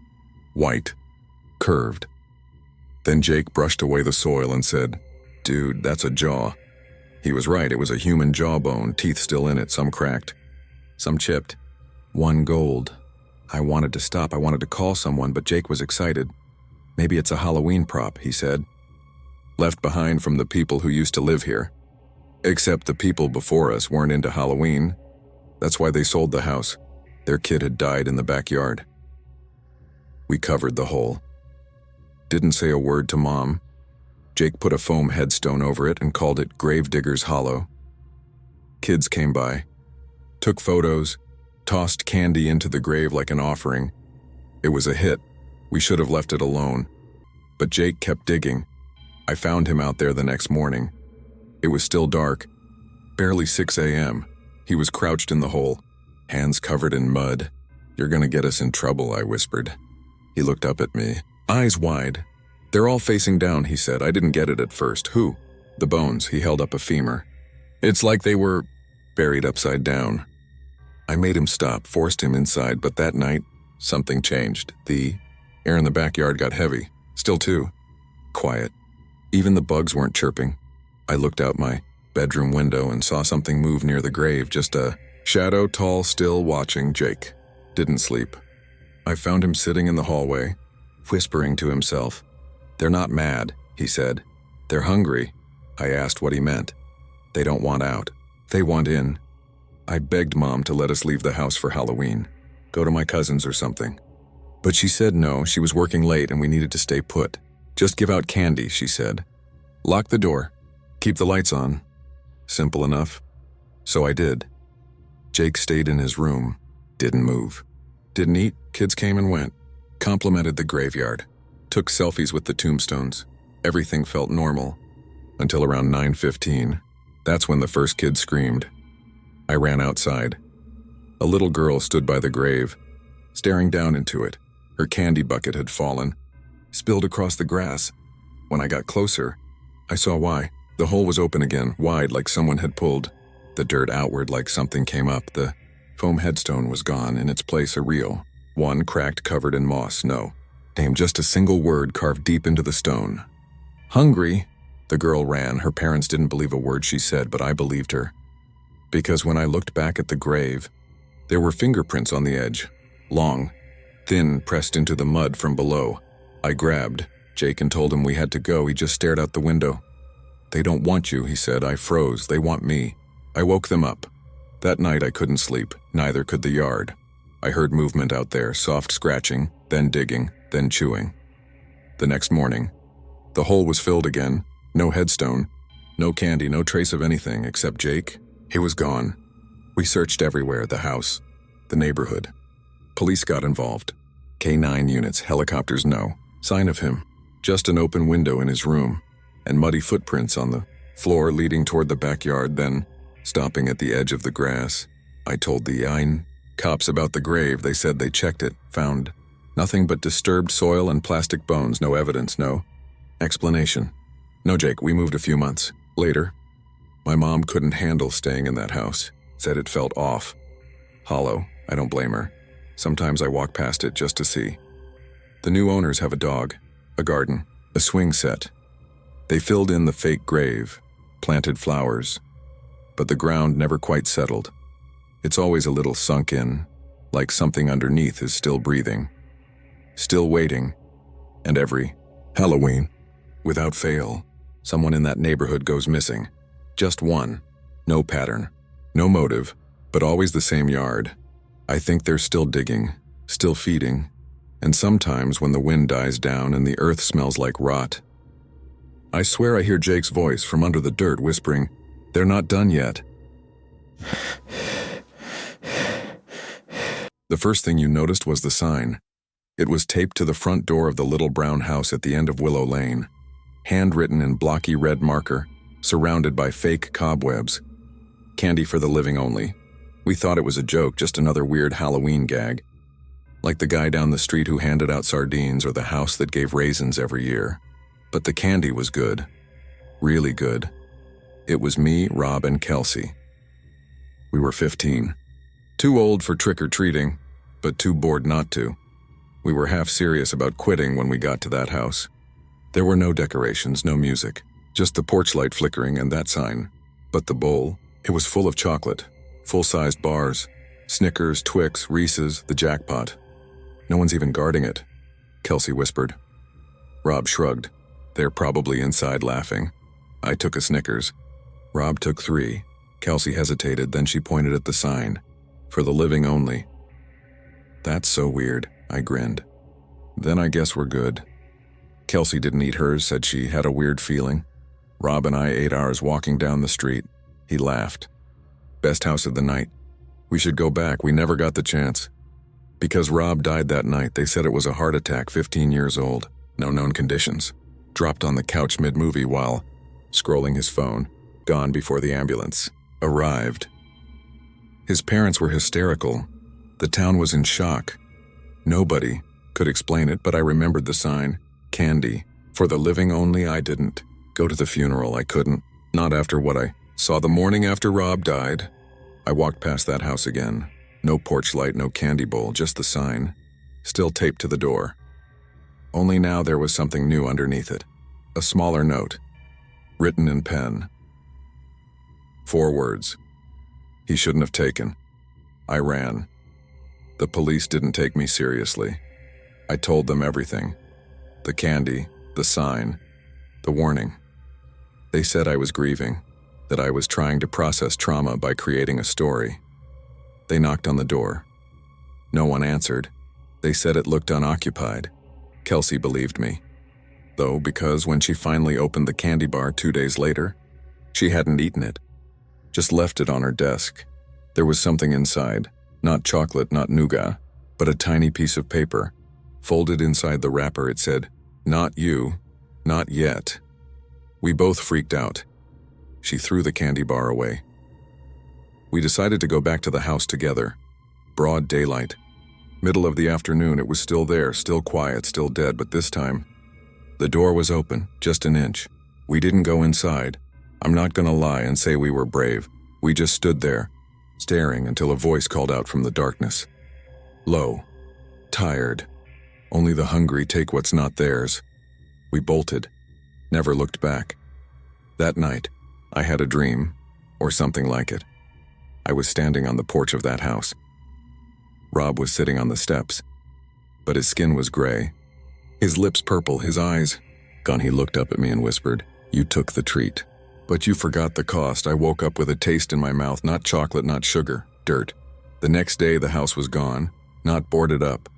White. Curved. Then Jake brushed away the soil and said, "Dude, that's a jaw." He was right, it was a human jawbone, teeth still in it, some cracked, some chipped. One gold. I wanted to stop, I wanted to call someone, but Jake was excited. "Maybe it's a Halloween prop," he said. "Left behind from the people who used to live here. Except the people before us weren't into Halloween. That's why they sold the house. Their kid had died in the backyard." We covered the hole. Didn't say a word to Mom. Jake put a foam headstone over it and called it Gravedigger's Hollow. Kids came by, took photos, tossed candy into the grave like an offering. It was a hit. We should have left it alone. But Jake kept digging. I found him out there the next morning. It was still dark, barely 6 a.m. He was crouched in the hole, hands covered in mud. "You're gonna get us in trouble," I whispered. He looked up at me, eyes wide. "They're all facing down," he said. I didn't get it at first. "Who?" "The bones." He held up a femur. "It's like they were buried upside down." I made him stop, forced him inside, but that night, something changed. The air in the backyard got heavy. Still too quiet. Even the bugs weren't chirping. I looked out my bedroom window and saw something move near the grave, just a shadow, tall, still, watching. Jake didn't sleep. I found him sitting in the hallway, whispering to himself. "They're not mad," he said. "They're hungry." I asked what he meant. "They don't want out. They want in." I begged Mom to let us leave the house for Halloween. Go to my cousin's or something. But she said no, she was working late and we needed to stay put. "Just give out candy," she said. "Lock the door. Keep the lights on." Simple enough. So I did. Jake stayed in his room. Didn't move. Didn't eat. Kids came and went. Complimented the graveyard. Took selfies with the tombstones. Everything felt normal. Until around 9:15. That's when the first kid screamed. I ran outside. A little girl stood by the grave, staring down into it. Her candy bucket had fallen, spilled across the grass. When I got closer, I saw why. The hole was open again, wide like someone had pulled the dirt outward like something came up. The Foam headstone was gone, in its place a real one, cracked, covered in moss. No name, just a single word carved deep into the stone. Hungry. The girl ran. Her parents didn't believe a word she said, but I believed her. Because when I looked back at the grave, there were fingerprints on the edge. Long, thin, pressed into the mud from below. I grabbed Jake and told him we had to go. He just stared out the window. They don't want you, he said. I froze. They want me. I woke them up. That night I couldn't sleep. Neither could the yard. I heard movement out there, soft scratching, then digging, then chewing. The next morning, the hole was filled again. No headstone, no candy, no trace of anything except Jake. He was gone. We searched everywhere, the house, the neighborhood. Police got involved. K9 units, helicopters, no sign of him. Just an open window in his room, and muddy footprints on the floor leading toward the backyard, then stopping at the edge of the grass. I told the cops about the grave. They said they checked it, found nothing but disturbed soil and plastic bones, no evidence, no explanation. No, Jake, we moved a few months later. My mom couldn't handle staying in that house, said it felt off, hollow. I don't blame her. Sometimes I walk past it just to see. The new owners have a dog, a garden, a swing set. They filled in the fake grave, planted flowers, but the ground never quite settled. It's always a little sunk in, like something underneath is still breathing, still waiting. And every Halloween, without fail, someone in that neighborhood goes missing. Just one. No pattern, no motive, but always the same yard. I think they're still digging, still feeding, and sometimes when the wind dies down and the earth smells like rot, I swear I hear Jake's voice from under the dirt whispering, "They're not done yet." The first thing you noticed was the sign. It was taped to the front door of the little brown house at the end of Willow Lane, handwritten in blocky red marker, surrounded by fake cobwebs. Candy for the living only. We thought it was a joke, just another weird Halloween gag. Like the guy down the street who handed out sardines or the house that gave raisins every year. But the candy was good. Really good. It was me, Rob, and Kelsey. We were 15. Too old for trick-or-treating, but too bored not to. We were half serious about quitting when we got to that house. There were no decorations, no music, just the porch light flickering and that sign. But the bowl, it was full of chocolate, full-sized bars, Snickers, Twix, Reese's, the jackpot. No one's even guarding it, Kelsey whispered. Rob shrugged. They're probably inside laughing. I took a Snickers. Rob took 3. Kelsey hesitated, then she pointed at the sign. For the living only. That's so weird, I grinned. Then I guess we're good. Kelsey didn't eat hers, said she had a weird feeling. Rob and I ate ours walking down the street. He laughed. Best house of the night. We should go back, we never got the chance. Because Rob died that night, they said it was a heart attack, 15 years old. No known conditions. Dropped on the couch mid-movie while scrolling his phone. Gone before the ambulance arrived. His parents were hysterical. The town was in shock. Nobody could explain it, but I remembered the sign. Candy. For the living only. I didn't go to the funeral. I couldn't. Not after what I saw the morning after Rob died. I walked past that house again. No porch light, no candy bowl, just the sign. Still taped to the door. Only now there was something new underneath it. A smaller note. Written in pen. 4 words. He shouldn't have taken. I ran. The police didn't take me seriously. I told them everything. The candy, the sign, the warning. They said I was grieving, that I was trying to process trauma by creating a story. They knocked on the door. No one answered. They said it looked unoccupied. Kelsey believed me. Though, because when she finally opened the candy bar 2 days later, she hadn't eaten it. Just left it on her desk. There was something inside, not chocolate, not nougat, but a tiny piece of paper. Folded inside the wrapper, it said, "Not you, not yet." We both freaked out. She threw the candy bar away. We decided to go back to the house together. Broad daylight. Middle of the afternoon, it was still there, still quiet, still dead, but this time, the door was open, just an inch. We didn't go inside. I'm not gonna lie and say we were brave. We just stood there, staring until a voice called out from the darkness. Low, tired, only the hungry take what's not theirs. We bolted, never looked back. That night, I had a dream, or something like it. I was standing on the porch of that house. Rob was sitting on the steps, but his skin was gray, his lips purple, his eyes gone. He looked up at me and whispered, "You took the treat, but you forgot the cost." I woke up with a taste in my mouth, not chocolate, not sugar, dirt. The next day, the house was gone, not boarded up,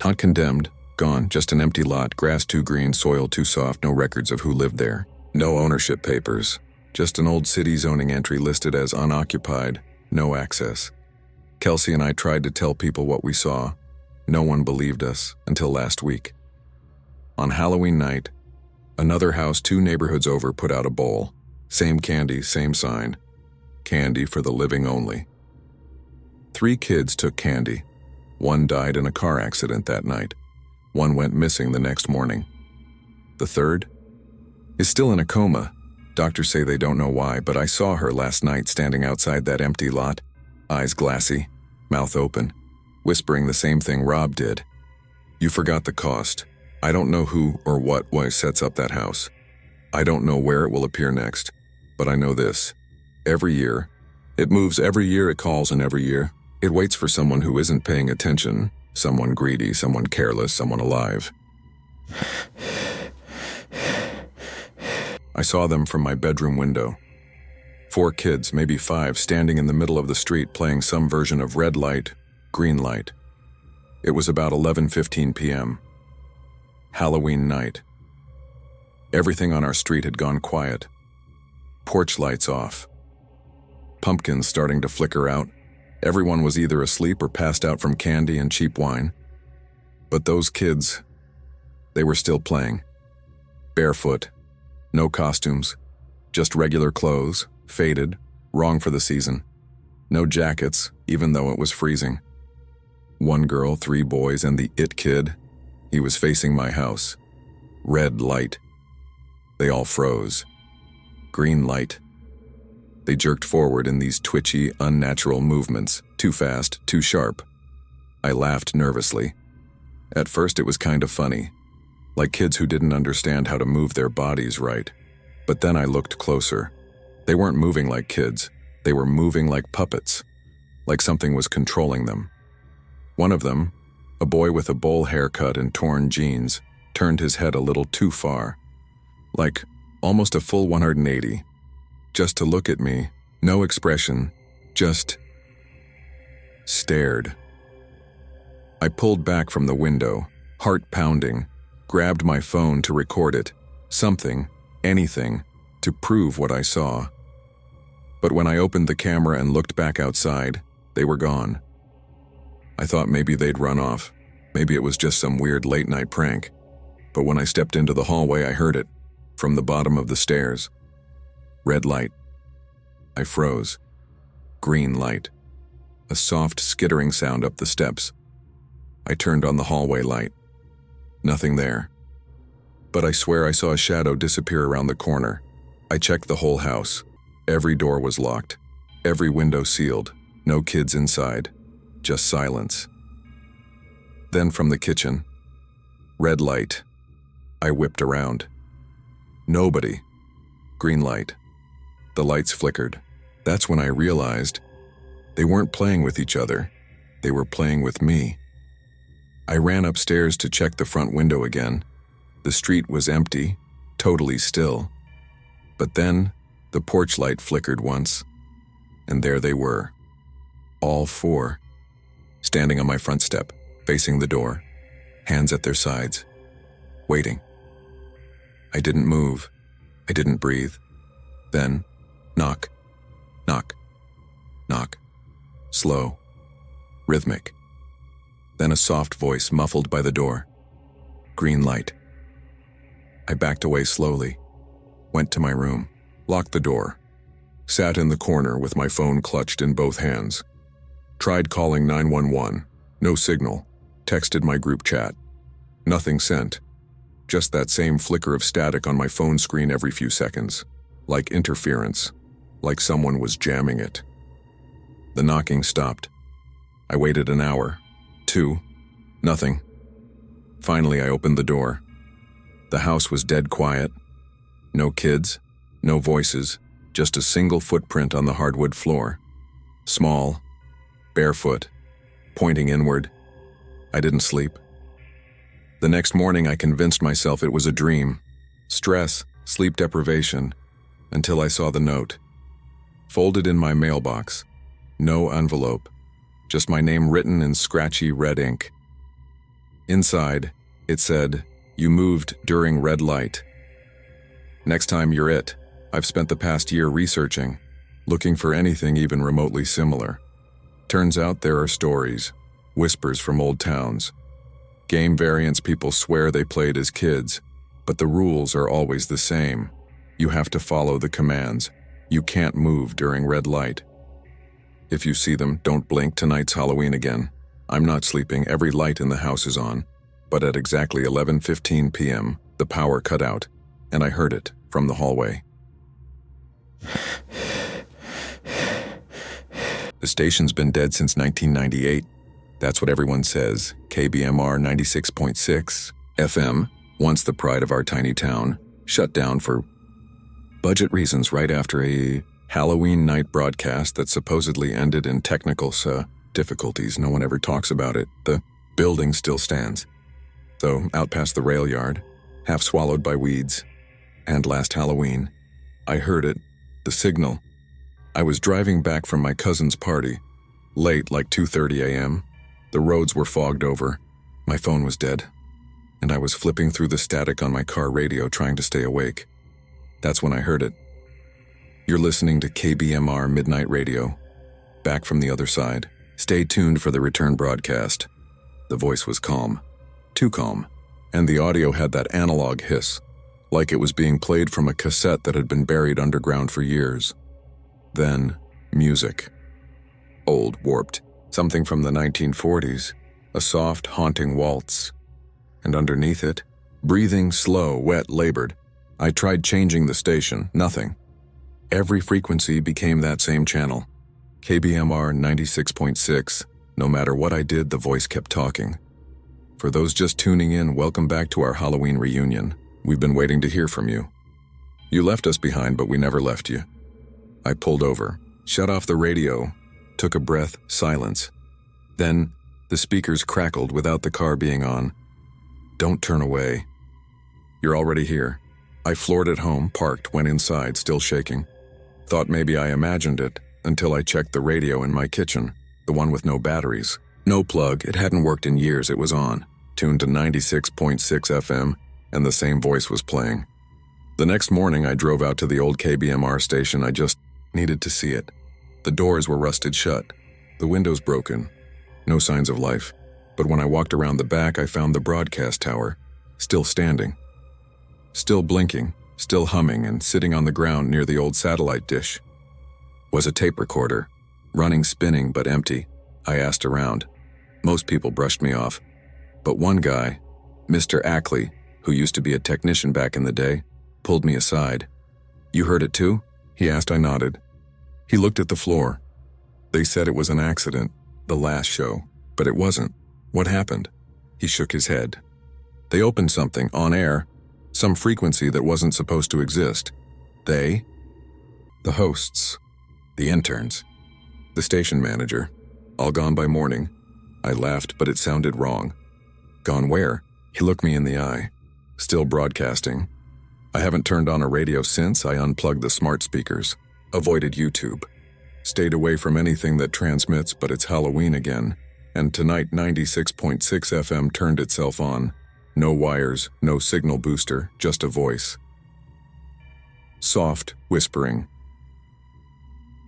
not condemned, gone, just an empty lot, grass too green, soil too soft, no records of who lived there, no ownership papers, just an old city zoning entry listed as unoccupied, no access. Kelsey and I tried to tell people what we saw. No one believed us until last week. On Halloween night, another house 2 neighborhoods over put out a bowl. Same candy, same sign. Candy for the living only. 3 kids took candy. 1 died in a car accident that night. 1 went missing the next morning. The 3rd is still in a coma. Doctors say they don't know why, but I saw her last night standing outside that empty lot, eyes glassy, mouth open, whispering the same thing Rob did. You forgot the cost. I don't know who or what sets up that house. I don't know where it will appear next, but I know this. Every year, it moves, every year it calls, and every year, it waits for someone who isn't paying attention, someone greedy, someone careless, someone alive. I saw them from my bedroom window. 4 kids, maybe 5, standing in the middle of the street playing some version of red light, green light. It was about 11:15 p.m. Halloween night. Everything on our street had gone quiet. Porch lights off. Pumpkins starting to flicker out. Everyone was either asleep or passed out from candy and cheap wine. But those kids, they were still playing. Barefoot, no costumes, just regular clothes, faded, wrong for the season. No jackets, even though it was freezing. 1 girl, 3 boys, and the it kid. He was facing my house. Red light. They all froze. Green light. They jerked forward in these twitchy, unnatural movements, too fast, too sharp. I laughed nervously. At first it was kind of funny, like kids who didn't understand how to move their bodies right. But then I looked closer. They weren't moving like kids. They were moving like puppets, like something was controlling them. One of them, a boy with a bowl haircut and torn jeans, turned his head a little too far, like almost a full 180, just to look at me, no expression, just stared. I pulled back from the window, heart pounding, grabbed my phone to record it, something, anything, to prove what I saw. But when I opened the camera and looked back outside, they were gone. I thought maybe they'd run off. Maybe it was just some weird late-night prank. But when I stepped into the hallway, I heard it, from the bottom of the stairs. Red light. I froze. Green light. A soft skittering sound up the steps. I turned on the hallway light. Nothing there. But I swear I saw a shadow disappear around the corner. I checked the whole house. Every door was locked. Every window sealed. No kids inside. Just silence. Then from the kitchen, red light. I whipped around. Nobody. Green light. The lights flickered. That's when I realized they weren't playing with each other. They were playing with me. I ran upstairs to check the front window again. The street was empty, totally still. But then the porch light flickered once, and there they were. All 4. Standing on my front step, facing the door, hands at their sides, waiting. I didn't move. I didn't breathe. Then, knock, knock, knock. Slow, rhythmic. Then a soft voice muffled by the door. Green light. I backed away slowly, went to my room, locked the door, sat in the corner with my phone clutched in both hands. Tried calling 911, no signal, texted my group chat. Nothing sent, just that same flicker of static on my phone screen every few seconds, like interference, like someone was jamming it. The knocking stopped. I waited an hour. 2. Nothing. Finally, I opened the door. The house was dead quiet. No kids, no voices, just a single footprint on the hardwood floor. Small, barefoot, pointing inward. I didn't sleep. The next morning, I convinced myself it was a dream. Stress, sleep deprivation, until I saw the note. Folded in my mailbox. No envelope. Just my name written in scratchy red ink. Inside, it said, "You moved during red light. Next time you're it. I've spent the past year researching, looking for anything even remotely similar. Turns out there are stories, whispers from old towns. Game variants people swear they played as kids, but the rules are always the same. You have to follow the commands. You can't move during red light. If you see them, don't blink. Tonight's Halloween again. I'm not sleeping. Every light in the house is on. But at exactly 11:15 p.m., the power cut out, and I heard it from the hallway. The station's been dead since 1998. That's what everyone says. KBMR 96.6 FM, once the pride of our tiny town, shut down for budget reasons right after a Halloween night broadcast that supposedly ended in technical difficulties. No one ever talks about it. The building still stands, though out past the rail yard, half swallowed by weeds. And last Halloween, I heard it, the signal. I was driving back from my cousin's party, late, like 2:30 a.m. The roads were fogged over. My phone was dead, and I was flipping through the static on my car radio trying to stay awake. That's when I heard it. You're listening to KBMR Midnight Radio. Back from the other side. Stay tuned for the return broadcast. The voice was calm. Too calm. And the audio had that analog hiss, like it was being played from a cassette that had been buried underground for years. Then, music. Old, warped. Something from the 1940s. A soft, haunting waltz. And underneath it, breathing slow, wet, labored. I tried changing the station. Nothing. Every frequency became that same channel. KBMR 96.6. No matter what I did, the voice kept talking. For those just tuning in, welcome back to our Halloween reunion. We've been waiting to hear from you. You left us behind, but we never left you. I pulled over, shut off the radio, took a breath, silence. Then, the speakers crackled without the car being on. Don't turn away. You're already here. I floored it home, parked, went inside, still shaking. Thought maybe I imagined it, until I checked the radio in my kitchen, the one with no batteries. No plug, it hadn't worked in years, it was on, tuned to 96.6 FM, and the same voice was playing. The next morning I drove out to the old KBMR station. I just needed to see it. The doors were rusted shut, the windows broken, no signs of life. But when I walked around the back, I found the broadcast tower, still standing. Still blinking, still humming, and sitting on the ground near the old satellite dish. Was a tape recorder, running, spinning, but empty. I asked around. Most people brushed me off. But one guy, Mr. Ackley, who used to be a technician back in the day, pulled me aside. You heard it too? He asked. I nodded. He looked at the floor. They said it was an accident, the last show, but it wasn't. What happened? He shook his head. They opened something, on air, some frequency that wasn't supposed to exist. They? The hosts. The interns. The station manager. All gone by morning. I laughed, but it sounded wrong. Gone where? He looked me in the eye. Still broadcasting. I haven't turned on a radio since. I unplugged the smart speakers. Avoided YouTube. Stayed away from anything that transmits, but it's Halloween again. And tonight 96.6 FM turned itself on. No wires, no signal booster, just a voice. Soft, whispering.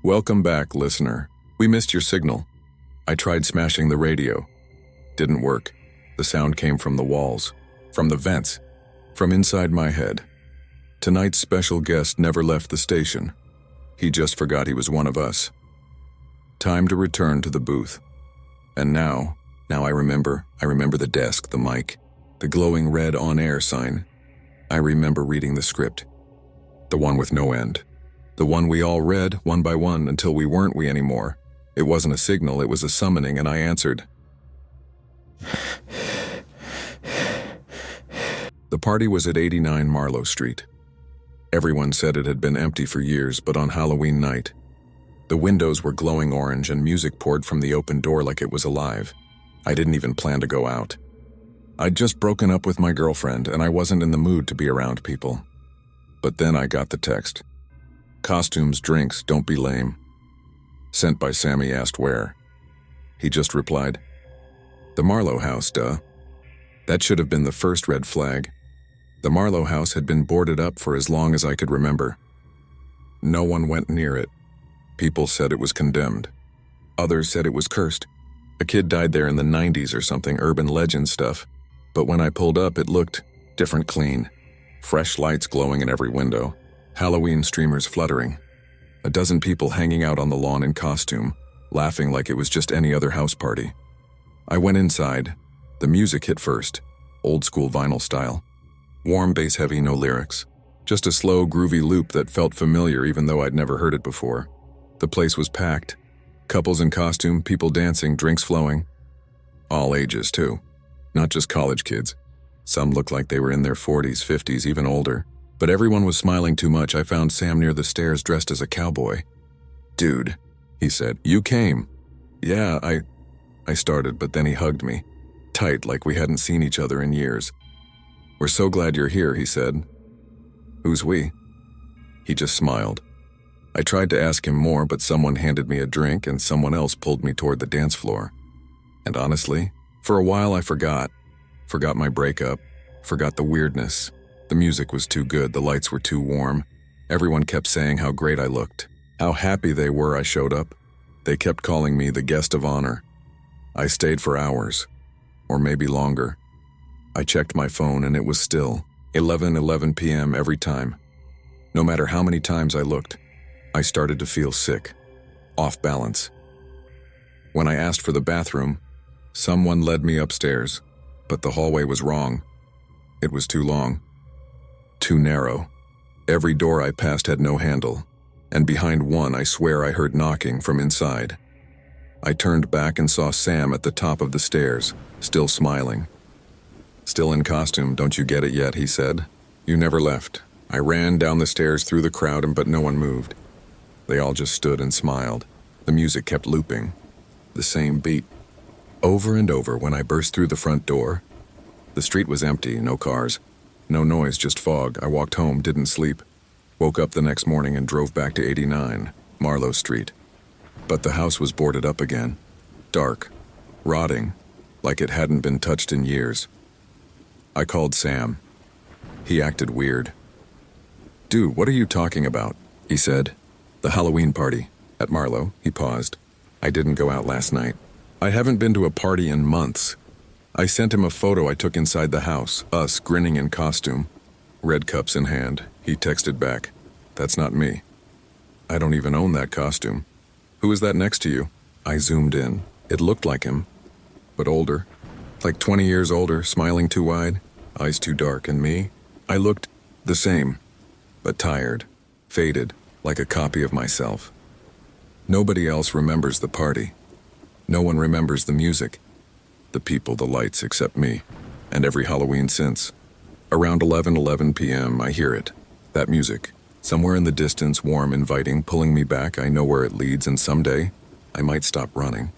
Welcome back, listener. We missed your signal. I tried smashing the radio. Didn't work. The sound came from the walls, from the vents, from inside my head. Tonight's special guest never left the station. He just forgot he was one of us. Time to return to the booth. And now I remember the desk, the mic, the glowing red on-air sign. I remember reading the script. The one with no end. The one we all read, one by one, until we weren't we anymore. It wasn't a signal, it was a summoning, and I answered. The party was at 89 Marlowe Street. Everyone said it had been empty for years, but on Halloween night, the windows were glowing orange and music poured from the open door like it was alive. I didn't even plan to go out. I'd just broken up with my girlfriend, and I wasn't in the mood to be around people. But then I got the text. Costumes, drinks, don't be lame. Sent by Sammy asked where. He just replied, the Marlowe house, duh. That should have been the first red flag. The Marlowe house had been boarded up for as long as I could remember. No one went near it. People said it was condemned. Others said it was cursed. A kid died there in the 90s or something, urban legend stuff. But when I pulled up, it looked different, clean. Fresh lights glowing in every window. Halloween streamers fluttering. A dozen people hanging out on the lawn in costume, laughing like it was just any other house party. I went inside. The music hit first, old school vinyl style. Warm bass heavy, no lyrics. Just a slow, groovy loop that felt familiar even though I'd never heard it before. The place was packed. Couples in costume, people dancing, drinks flowing. All ages, too. Not just college kids. Some looked like they were in their 40s, 50s, even older. But everyone was smiling too much. I found Sam near the stairs dressed as a cowboy. Dude, he said, you came. Yeah, I started, but then he hugged me. Tight, like we hadn't seen each other in years. We're so glad you're here, he said. Who's we? He just smiled. I tried to ask him more, but someone handed me a drink and someone else pulled me toward the dance floor. And honestly, for a while I forgot. Forgot my breakup. Forgot the weirdness. The music was too good, the lights were too warm. Everyone kept saying how great I looked. How happy they were I showed up. They kept calling me the guest of honor. I stayed for hours. Or maybe longer. I checked my phone and it was still 11 p.m. every time. No matter how many times I looked, I started to feel sick, off balance. When I asked for the bathroom, someone led me upstairs, but the hallway was wrong. It was too long, too narrow. Every door I passed had no handle, and behind one I swear I heard knocking from inside. I turned back and saw Sam at the top of the stairs, still smiling. Still in costume, don't you get it yet, he said. You never left. I ran down the stairs through the crowd, but no one moved. They all just stood and smiled. The music kept looping. The same beat. Over and over when I burst through the front door. The street was empty, no cars. No noise, just fog. I walked home, didn't sleep. Woke up the next morning and drove back to 89, Marlowe Street. But the house was boarded up again. Dark. Rotting. Like it hadn't been touched in years. I called Sam. He acted weird. Dude, what are you talking about? He said. The Halloween party. At Marlowe, he paused. I didn't go out last night. I haven't been to a party in months. I sent him a photo I took inside the house, us grinning in costume. Red cups in hand. He texted back. That's not me. I don't even own that costume. Who is that next to you? I zoomed in. It looked like him, but older. Like 20 years older, smiling too wide, eyes too dark, and me? I looked the same, but tired, faded, like a copy of myself. Nobody else remembers the party. No one remembers the music, the people, the lights, except me, and every Halloween since. Around 11 p.m., I hear it, that music. Somewhere in the distance, warm, inviting, pulling me back. I know where it leads, and someday, I might stop running.